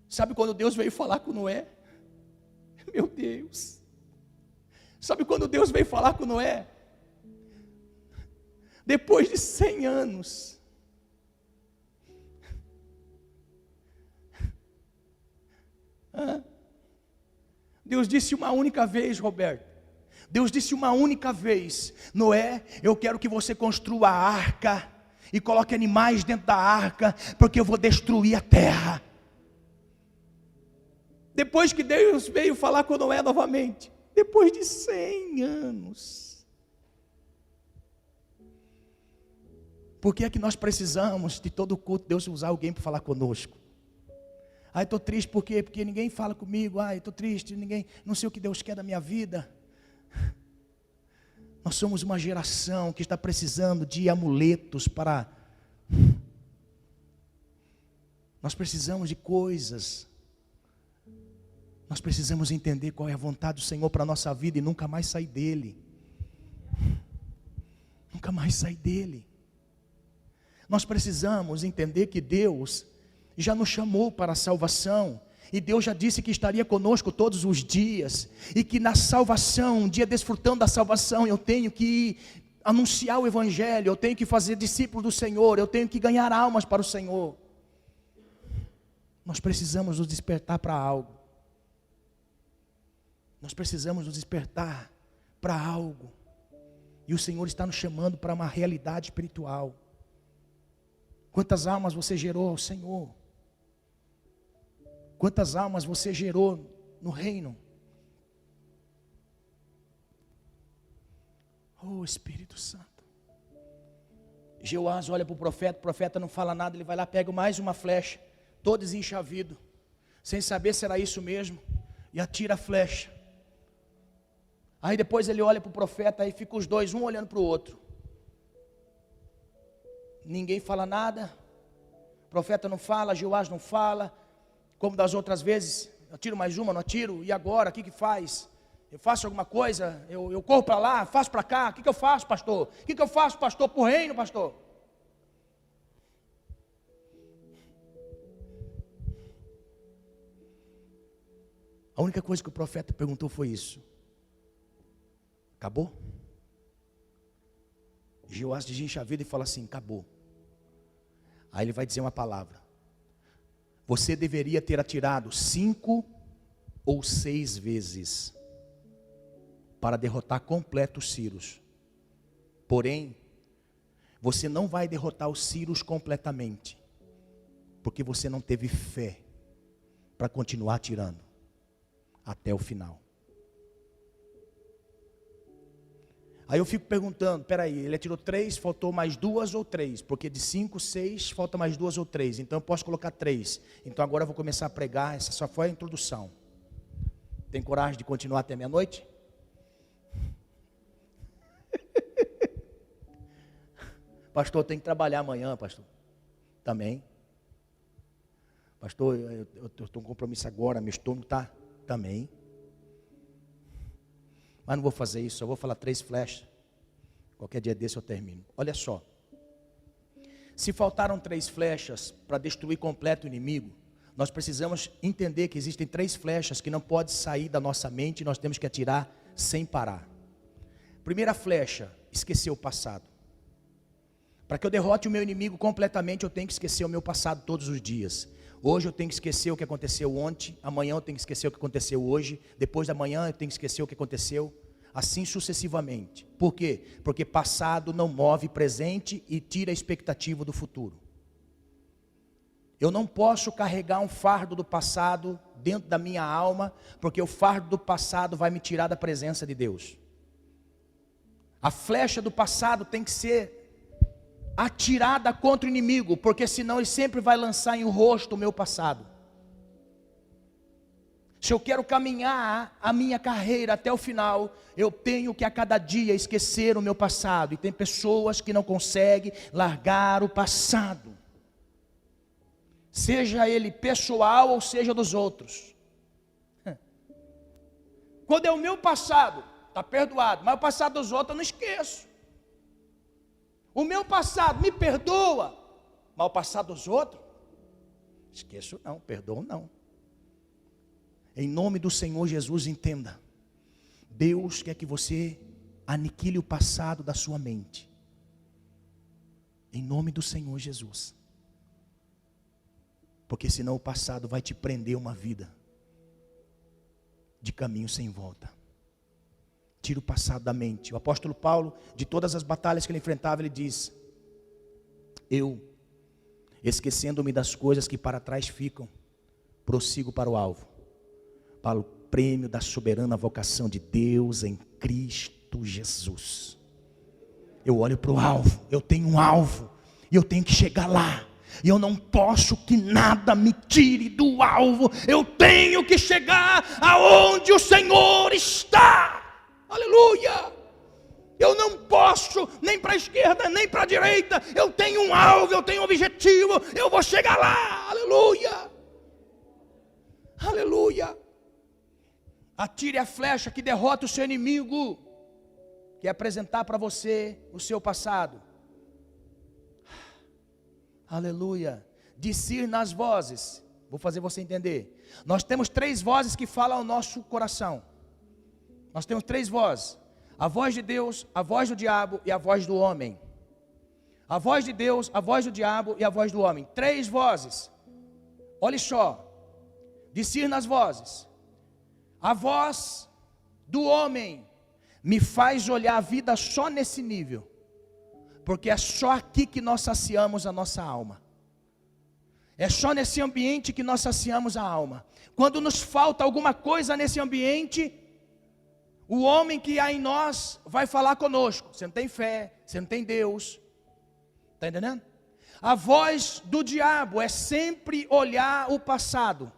Sabe quando Deus veio falar com Noé? Meu Deus. Sabe quando Deus veio falar com Noé? Depois de 100 anos. Deus disse uma única vez, Roberto. Deus disse uma única vez: Noé, eu quero que você construa a arca e coloque animais dentro da arca, porque eu vou destruir a terra. Depois que Deus veio falar com Noé novamente, depois de 100 anos. Por que é que nós precisamos de todo culto Deus usar alguém para falar conosco? Ai, estou triste por quê? Porque ninguém fala comigo. Ai, estou triste, não sei o que Deus quer da minha vida. Nós somos uma geração que está precisando de amuletos para... Nós precisamos de coisas. Nós precisamos entender qual é a vontade do Senhor para a nossa vida e nunca mais sair dele. Nunca mais sair dele. Nós precisamos entender que Deus já nos chamou para a salvação, e Deus já disse que estaria conosco todos os dias, e que na salvação, um dia desfrutando da salvação, eu tenho que anunciar o Evangelho, eu tenho que fazer discípulos do Senhor, eu tenho que ganhar almas para o Senhor. Nós precisamos nos despertar para algo. Nós precisamos nos despertar para algo, e o Senhor está nos chamando para uma realidade espiritual. Quantas almas você gerou ao Senhor? Quantas almas você gerou no reino? Oh, Espírito Santo. Jeoás olha para o profeta não fala nada, ele vai lá, pega mais uma flecha, todo desenchavido, sem saber se era isso mesmo, e atira a flecha. Aí depois ele olha para o profeta, aí fica os dois, um olhando para o outro. Ninguém fala nada, o profeta não fala, Jeoás não fala, como das outras vezes, atiro mais uma, não atiro, e agora, o que faz? Eu faço alguma coisa, eu corro para lá, faço para cá, o que eu faço, pastor? O que eu faço, pastor, para o reino, pastor? A única coisa que o profeta perguntou foi isso: acabou? Jeoás desincha a vida e fala assim: acabou. Aí ele vai dizer uma palavra: você deveria ter atirado 5 ou 6 vezes para derrotar completo os sírios. Porém, você não vai derrotar os sírios completamente, porque você não teve fé para continuar atirando até o final. Aí eu fico perguntando, peraí, ele atirou 3, faltou mais 2 ou 3, porque de 5, 6, falta mais 2 ou 3, então eu posso colocar 3, então agora eu vou começar a pregar, essa só foi a introdução. Tem coragem de continuar até meia-noite? Pastor, tem que trabalhar amanhã, pastor. Também. Pastor, eu estou com compromisso agora, meu estômago está também. Mas não vou fazer isso, só vou falar 3 flechas. Qualquer dia desse eu termino. Olha só. Se faltaram 3 flechas para destruir completo o inimigo, nós precisamos entender que existem 3 flechas que não podem sair da nossa mente e nós temos que atirar sem parar. Primeira flecha, esquecer o passado. Para que eu derrote o meu inimigo completamente, eu tenho que esquecer o meu passado todos os dias. Hoje eu tenho que esquecer o que aconteceu ontem, amanhã eu tenho que esquecer o que aconteceu hoje, depois da manhã eu tenho que esquecer o que aconteceu, assim sucessivamente. Por quê? Porque passado não move presente e tira a expectativa do futuro. Eu não posso carregar um fardo do passado dentro da minha alma, porque o fardo do passado vai me tirar da presença de Deus. A flecha do passado tem que ser atirada contra o inimigo, porque senão ele sempre vai lançar em rosto o meu passado. Se eu quero caminhar a minha carreira até o final, eu tenho que a cada dia esquecer o meu passado. E tem pessoas que não conseguem largar o passado, seja ele pessoal ou seja dos outros. Quando é o meu passado, está perdoado, mas o passado dos outros eu não esqueço. O meu passado me perdoa, mas o passado dos outros, esqueço não, perdoo não. Em nome do Senhor Jesus, entenda, Deus quer que você aniquile o passado da sua mente. Em nome do Senhor Jesus. Porque senão o passado vai te prender uma vida de caminho sem volta. Tira o passado da mente. O apóstolo Paulo, de todas as batalhas que ele enfrentava, ele diz: eu, esquecendo-me das coisas que para trás ficam, prossigo para o alvo, para o prêmio da soberana vocação de Deus em Cristo Jesus. Eu olho para o alvo, eu tenho um alvo, e eu tenho que chegar lá. E eu não posso que nada me tire do alvo. Eu tenho que chegar aonde o Senhor está. Aleluia. Eu não posso nem para a esquerda, nem para a direita. Eu tenho um alvo, eu tenho um objetivo. Eu vou chegar lá. Aleluia. Aleluia. Atire a flecha que derrota o seu inimigo, que é apresentar para você o seu passado. Aleluia. Discir nas vozes. Vou fazer você entender. Nós temos 3 vozes que falam ao nosso coração. Nós temos 3 vozes: a voz de Deus, a voz do diabo e a voz do homem. A voz de Deus, a voz do diabo e a voz do homem. 3 vozes. Olhe só. Discir nas vozes. A voz do homem me faz olhar a vida só nesse nível, porque é só aqui que nós saciamos a nossa alma. É só nesse ambiente que nós saciamos a alma. Quando nos falta alguma coisa nesse ambiente, o homem que há em nós vai falar conosco: você não tem fé, você não tem Deus. Está entendendo? A voz do diabo é sempre olhar o passado.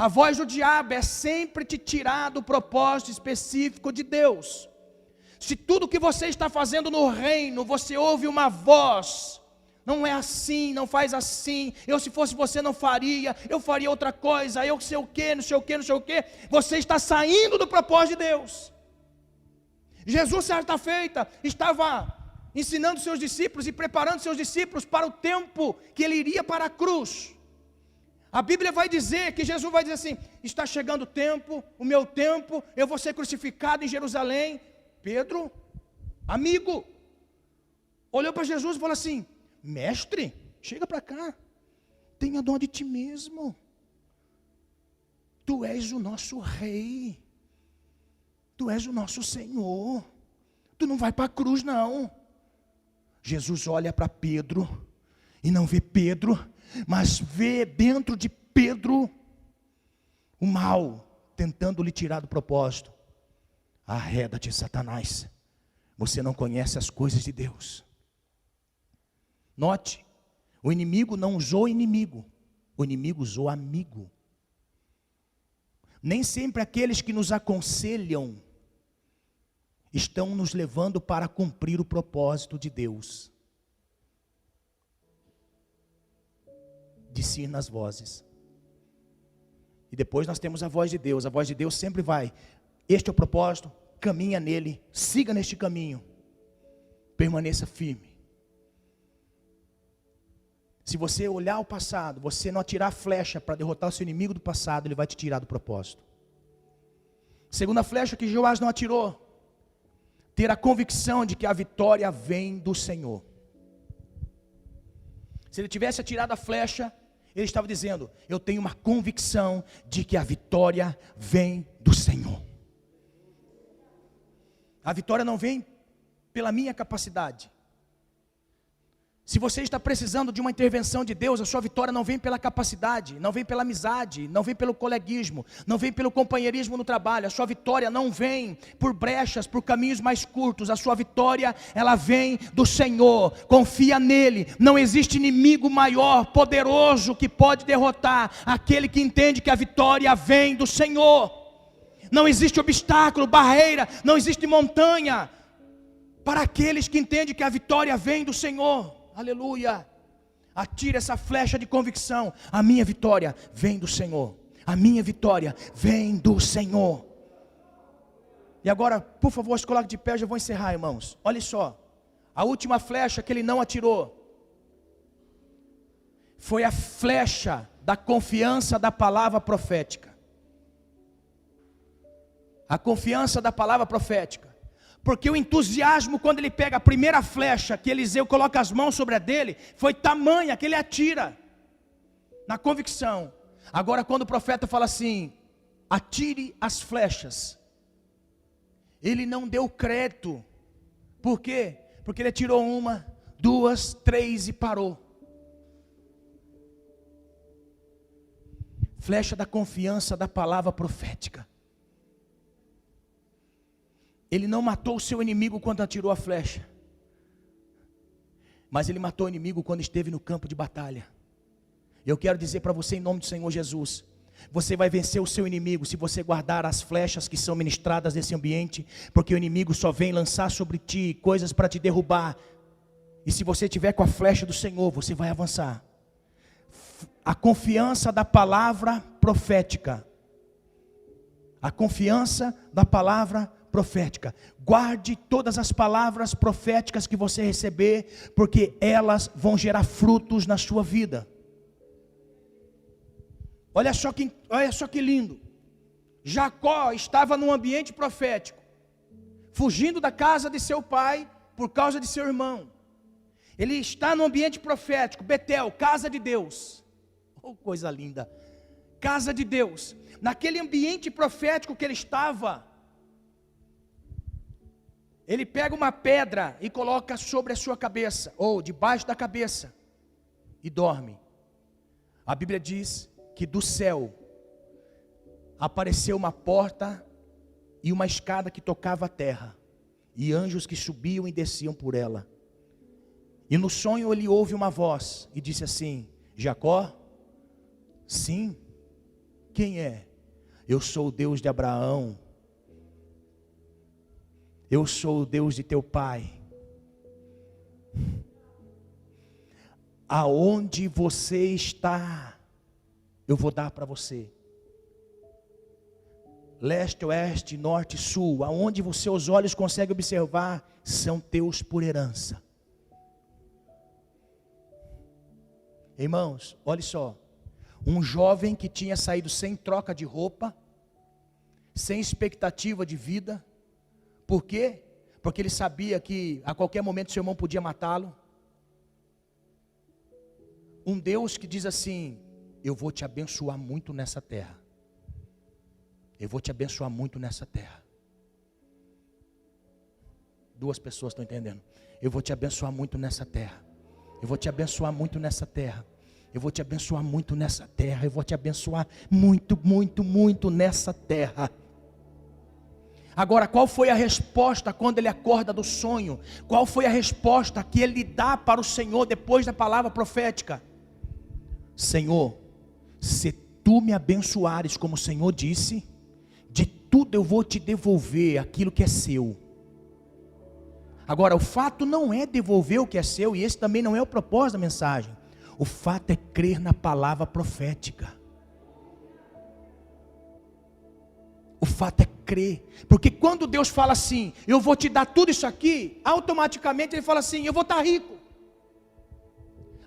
A voz do diabo é sempre te tirar do propósito específico de Deus. Se tudo que você está fazendo no reino, você ouve uma voz: não é assim, não faz assim, eu se fosse você não faria, eu faria outra coisa, eu sei o que, não sei o que, não sei o que. Você está saindo do propósito de Deus. Jesus, certa feita, estava ensinando seus discípulos e preparando seus discípulos para o tempo que ele iria para a cruz. A Bíblia vai dizer que Jesus vai dizer assim: está chegando o tempo, o meu tempo, eu vou ser crucificado em Jerusalém. Pedro, amigo, olhou para Jesus e falou assim: mestre, chega para cá, tenha dó de ti mesmo, tu és o nosso rei, tu és o nosso Senhor, tu não vai para a cruz não. Jesus olha para Pedro e não vê Pedro, mas vê dentro de Pedro o mal tentando lhe tirar do propósito. Arreda-te, Satanás, você não conhece as coisas de Deus. Note, o inimigo não usou inimigo, o inimigo usou amigo. Nem sempre aqueles que nos aconselham estão nos levando para cumprir o propósito de Deus. Discir nas vozes. E depois nós temos a voz de Deus. A voz de Deus sempre vai: este é o propósito, caminha nele, siga neste caminho, permaneça firme. Se você olhar o passado, você não atirar a flecha para derrotar o seu inimigo do passado, ele vai te tirar do propósito. Segunda flecha que Joás não atirou: ter a convicção de que a vitória vem do Senhor. Se ele tivesse atirado a flecha, ele estava dizendo: eu tenho uma convicção de que a vitória vem do Senhor. A vitória não vem pela minha capacidade. Se você está precisando de uma intervenção de Deus, a sua vitória não vem pela capacidade, não vem pela amizade, não vem pelo coleguismo, não vem pelo companheirismo no trabalho. A sua vitória não vem por brechas, por caminhos mais curtos. A sua vitória, ela vem do Senhor. Confia nele. Não existe inimigo maior, poderoso, que pode derrotar aquele que entende que a vitória vem do Senhor. Não existe obstáculo, barreira, não existe montanha para aqueles que entendem que a vitória vem do Senhor. Aleluia. Atire essa flecha de convicção. A minha vitória vem do Senhor. A minha vitória vem do Senhor. E agora, por favor, se coloque de pé, eu já vou encerrar, irmãos. Olha só. A última flecha que ele não atirou foi a flecha da confiança da palavra profética. A confiança da palavra profética. Porque o entusiasmo, quando ele pega a primeira flecha, que Eliseu coloca as mãos sobre a dele, foi tamanha que ele atira, na convicção. Agora quando o profeta fala assim, atire as flechas, ele não deu crédito. Por quê? Porque ele atirou 1, 2, 3 e parou. Flecha da confiança da palavra profética. Ele não matou o seu inimigo quando atirou a flecha, mas ele matou o inimigo quando esteve no campo de batalha. Eu quero dizer para você, em nome do Senhor Jesus, você vai vencer o seu inimigo se você guardar as flechas que são ministradas nesse ambiente, porque o inimigo só vem lançar sobre ti coisas para te derrubar, e se você tiver com a flecha do Senhor, você vai avançar. A confiança da palavra profética, a confiança da palavra profética. Guarde todas as palavras proféticas que você receber, porque elas vão gerar frutos na sua vida. Olha só que lindo. Jacó estava num ambiente profético, fugindo da casa de seu pai por causa de seu irmão. Ele está no ambiente profético, Betel, casa de Deus. Oh, coisa linda. Casa de Deus. Naquele ambiente profético que ele estava, ele pega uma pedra e coloca sobre a sua cabeça, ou debaixo da cabeça, e dorme. A Bíblia diz que do céu apareceu uma porta e uma escada que tocava a terra, e anjos que subiam e desciam por ela. E no sonho ele ouve uma voz e disse assim: Jacó? Sim. Quem é? Eu sou o Deus de Abraão. Eu sou o Deus de teu pai. Aonde você está, eu vou dar para você. Leste, oeste, norte, sul, aonde os seus olhos conseguem observar, são teus por herança. Irmãos, olha só. Um jovem que tinha saído sem troca de roupa, sem expectativa de vida. Por quê? Porque ele sabia que a qualquer momento seu irmão podia matá-lo. Um Deus que diz assim: eu vou te abençoar muito nessa terra. Eu vou te abençoar muito nessa terra. 2 pessoas estão entendendo. Eu vou te abençoar muito nessa terra. Eu vou te abençoar muito nessa terra. Eu vou te abençoar muito nessa terra. Eu vou te abençoar muito, muito, muito nessa terra. Agora, qual foi a resposta quando ele acorda do sonho? Qual foi a resposta que ele dá para o Senhor depois da palavra profética? Senhor, se tu me abençoares como o Senhor disse, de tudo eu vou te devolver aquilo que é seu. Agora, o fato não é devolver o que é seu, e esse também não é o propósito da mensagem. O fato é crer na palavra profética. O fato é crer. Porque quando Deus fala assim, eu vou te dar tudo isso aqui, automaticamente ele fala assim, eu vou estar rico.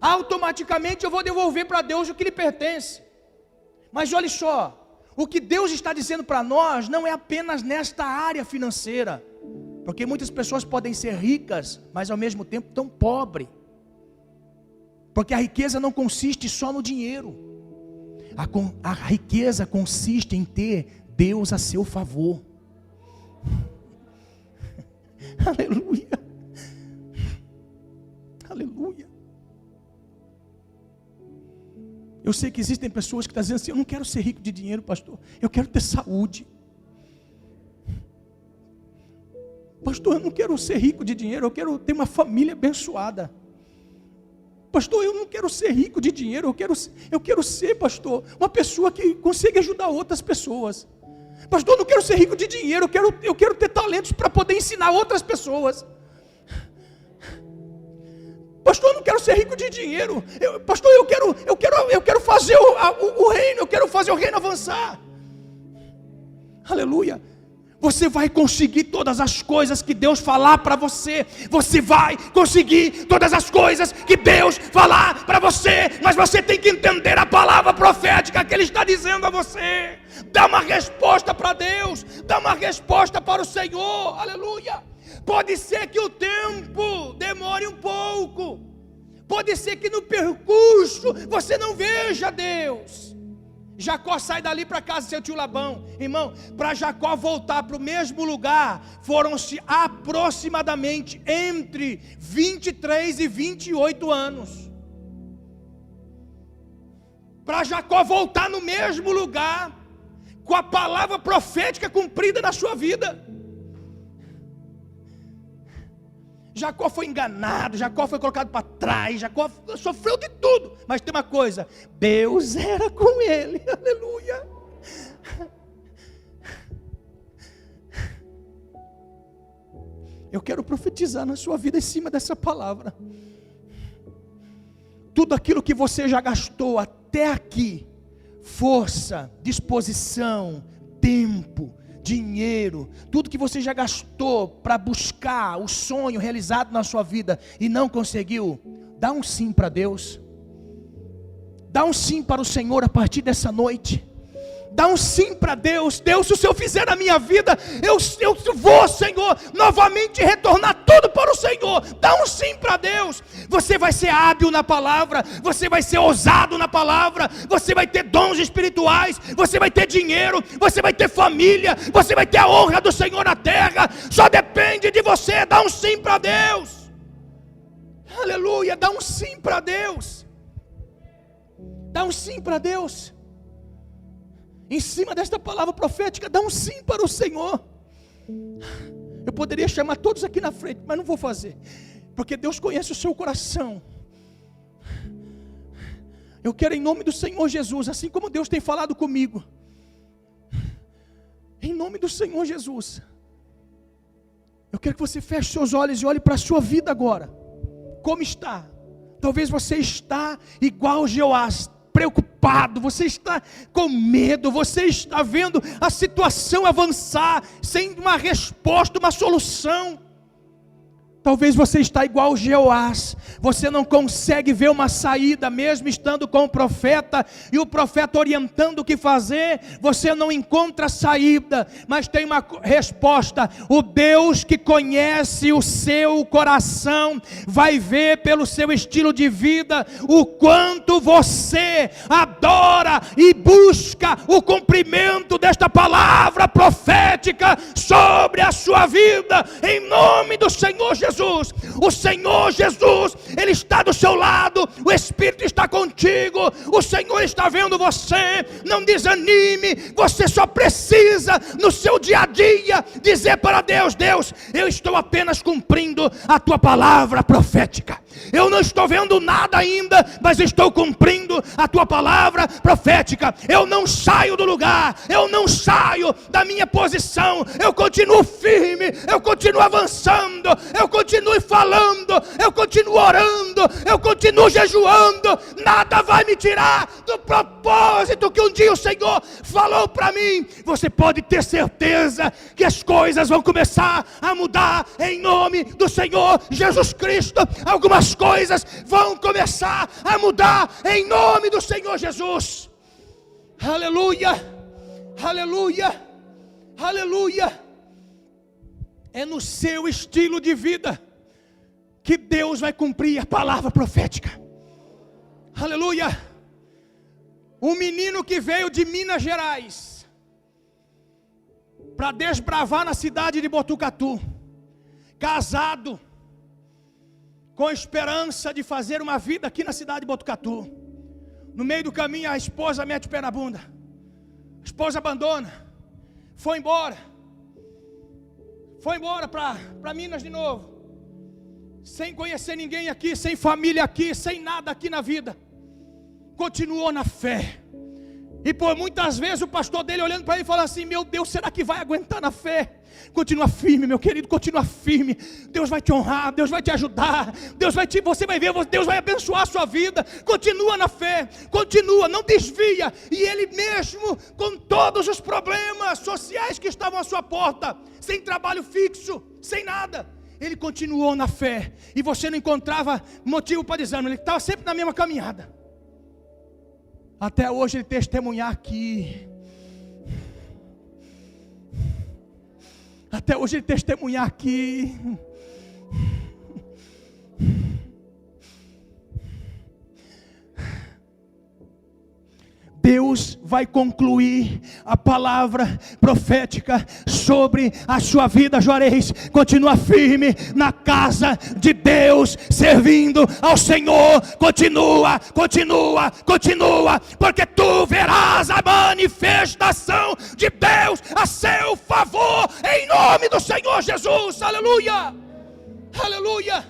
Automaticamente eu vou devolver para Deus o que lhe pertence. Mas olha só, o que Deus está dizendo para nós não é apenas nesta área financeira. Porque muitas pessoas podem ser ricas, mas ao mesmo tempo tão pobres. Porque a riqueza não consiste só no dinheiro. A riqueza consiste em ter Deus a seu favor. Aleluia. Aleluia. Eu sei que existem pessoas que estão dizendo assim: eu não quero ser rico de dinheiro, pastor, eu quero ter saúde. Pastor, eu não quero ser rico de dinheiro, eu quero ter uma família abençoada. Pastor, eu não quero ser rico de dinheiro, eu quero ser, pastor, uma pessoa que consiga ajudar outras pessoas. Pastor, eu não quero ser rico de dinheiro, eu quero ter talentos para poder ensinar outras pessoas. Pastor, eu não quero ser rico de dinheiro. Pastor, eu quero fazer o reino, eu quero fazer o reino avançar. Aleluia. Você vai conseguir todas as coisas que Deus falar para você. Você vai conseguir todas as coisas que Deus falar para você. Mas você tem que entender a palavra profética que Ele está dizendo a você. Dá uma resposta para Deus. Dá uma resposta para o Senhor. Aleluia. Pode ser que o tempo demore um pouco. Pode ser que no percurso você não veja Deus. Jacó sai dali para casa do seu tio Labão. Irmão, para Jacó voltar para o mesmo lugar, foram-se aproximadamente entre 23 e 28 anos. Para Jacó voltar no mesmo lugar, com a palavra profética cumprida na sua vida. Jacó foi enganado, Jacó foi colocado para trás, Jacó sofreu de tudo. Mas tem uma coisa: Deus era com ele, aleluia. Eu quero profetizar na sua vida em cima dessa palavra. Tudo aquilo que você já gastou até aqui, força, disposição, tempo, dinheiro, tudo que você já gastou para buscar o sonho realizado na sua vida e não conseguiu, dá um sim para Deus. Dá um sim para o Senhor a partir dessa noite. Dá um sim para Deus. Deus, se o Senhor fizer na minha vida, eu vou, Senhor, novamente retornar tudo para o Senhor. Dá um sim para Deus. Você vai ser hábil na palavra, você vai ser ousado na palavra, você vai ter dons espirituais, você vai ter dinheiro, você vai ter família, você vai ter a honra do Senhor na terra. Só depende de você. Dá um sim para Deus. Aleluia. Dá um sim para Deus. Dá um sim para Deus. Em cima desta palavra profética, dá um sim para o Senhor. Eu poderia chamar todos aqui na frente, mas não vou fazer, porque Deus conhece o seu coração. Eu quero, em nome do Senhor Jesus, assim como Deus tem falado comigo, em nome do Senhor Jesus, eu quero que você feche seus olhos e olhe para a sua vida agora. Como está? Talvez você está igual Jeoás, preocupado, você está com medo, você está vendo a situação avançar, sem uma resposta, uma solução. Talvez você está igual Jeoás, você não consegue ver uma saída, mesmo estando com o profeta, e o profeta orientando o que fazer, você não encontra saída, mas tem uma resposta. O Deus que conhece o seu coração, vai ver pelo seu estilo de vida, o quanto você adora e busca o cumprimento desta palavra profética sobre a sua vida, em nome do Senhor Jesus. O Senhor Jesus, Ele está do seu lado, o Espírito está contigo, o Senhor está vendo você. Não desanime, você só precisa no seu dia a dia dizer para Deus: Deus, eu estou apenas cumprindo a tua palavra profética. Eu não estou vendo nada ainda, mas estou cumprindo a tua palavra profética. Eu não saio do lugar, eu não saio da minha posição, eu continuo firme, eu continuo avançando, eu continuo falando, eu continuo orando, eu continuo jejuando. Nada vai me tirar do propósito que um dia o Senhor falou para mim. Você pode ter certeza que as coisas vão começar a mudar em nome do Senhor Jesus Cristo. Algumas coisas vão começar a mudar em nome do Senhor Jesus. Aleluia, aleluia, aleluia. É no seu estilo de vida que Deus vai cumprir a palavra profética. Aleluia. Um menino que veio de Minas Gerais para desbravar na cidade de Botucatu, casado, com esperança de fazer uma vida aqui na cidade de Botucatu. No meio do caminho a esposa mete o pé na bunda. A esposa abandona. Foi embora. Foi embora para Minas de novo. Sem conhecer ninguém aqui, sem família aqui, sem nada aqui na vida. Continuou na fé. E por muitas vezes o pastor dele olhando para ele falando assim: meu Deus, será que vai aguentar na fé? Continua firme, meu querido, continua firme. Deus vai te honrar, Deus vai te ajudar, você vai ver, Deus vai abençoar a sua vida. Continua na fé, continua, não desvia. E ele mesmo, com todos os problemas sociais que estavam à sua porta, sem trabalho fixo, sem nada, ele continuou na fé. E você não encontrava motivo para desânimo, ele estava sempre na mesma caminhada. Até hoje ele testemunhar aqui. Até hoje ele testemunhar aqui. Deus vai concluir a palavra profética sobre a sua vida, Juarez. Continua firme na casa de Deus, servindo ao Senhor. Continua, porque tu verás a manifestação de Deus a seu favor, em nome do Senhor Jesus. Aleluia, aleluia,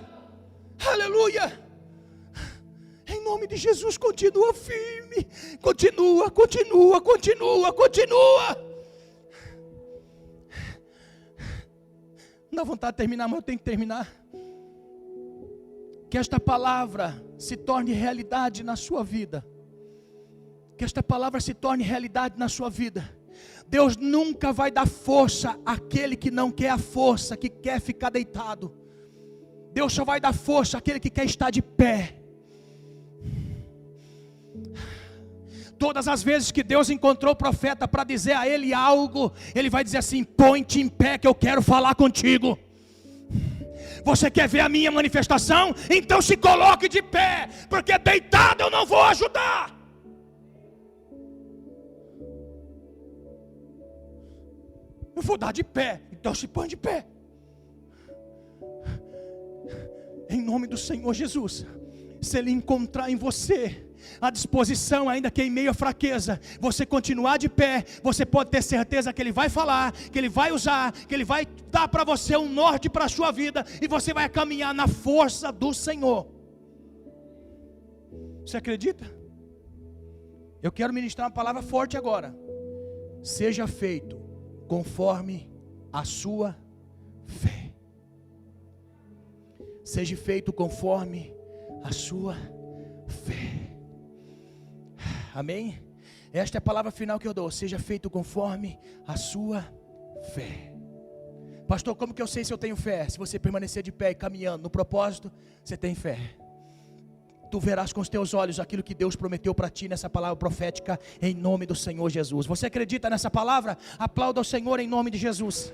aleluia. Em nome de Jesus, continua firme. Continua. Não dá vontade de terminar, mas eu tenho que terminar. Que esta palavra se torne realidade na sua vida. Que esta palavra se torne realidade na sua vida. Deus nunca vai dar força àquele que não quer a força, que quer ficar deitado. Deus só vai dar força àquele que quer estar de pé. Todas as vezes que Deus encontrou o profeta para dizer a ele algo, ele vai dizer assim: põe-te em pé que eu quero falar contigo. Você quer ver a minha manifestação? Então se coloque de pé, porque deitado eu não vou ajudar. Eu vou dar de pé, então se põe de pé. Em nome do Senhor Jesus. Se Ele encontrar em você a disposição, ainda que em meio à fraqueza, você continuar de pé, você pode ter certeza que Ele vai falar, que Ele vai usar, que Ele vai dar para você um norte para a sua vida, e você vai caminhar na força do Senhor. Você acredita? Eu quero ministrar uma palavra forte agora. Seja feito conforme a sua fé. Seja feito conforme a sua fé. Amém? Esta é a palavra final que eu dou. Seja feito conforme a sua fé. Pastor, como que eu sei se eu tenho fé? Se você permanecer de pé e caminhando no propósito, você tem fé. Tu verás com os teus olhos aquilo que Deus prometeu para ti nessa palavra profética, em nome do Senhor Jesus. Você acredita nessa palavra? Aplauda o Senhor em nome de Jesus.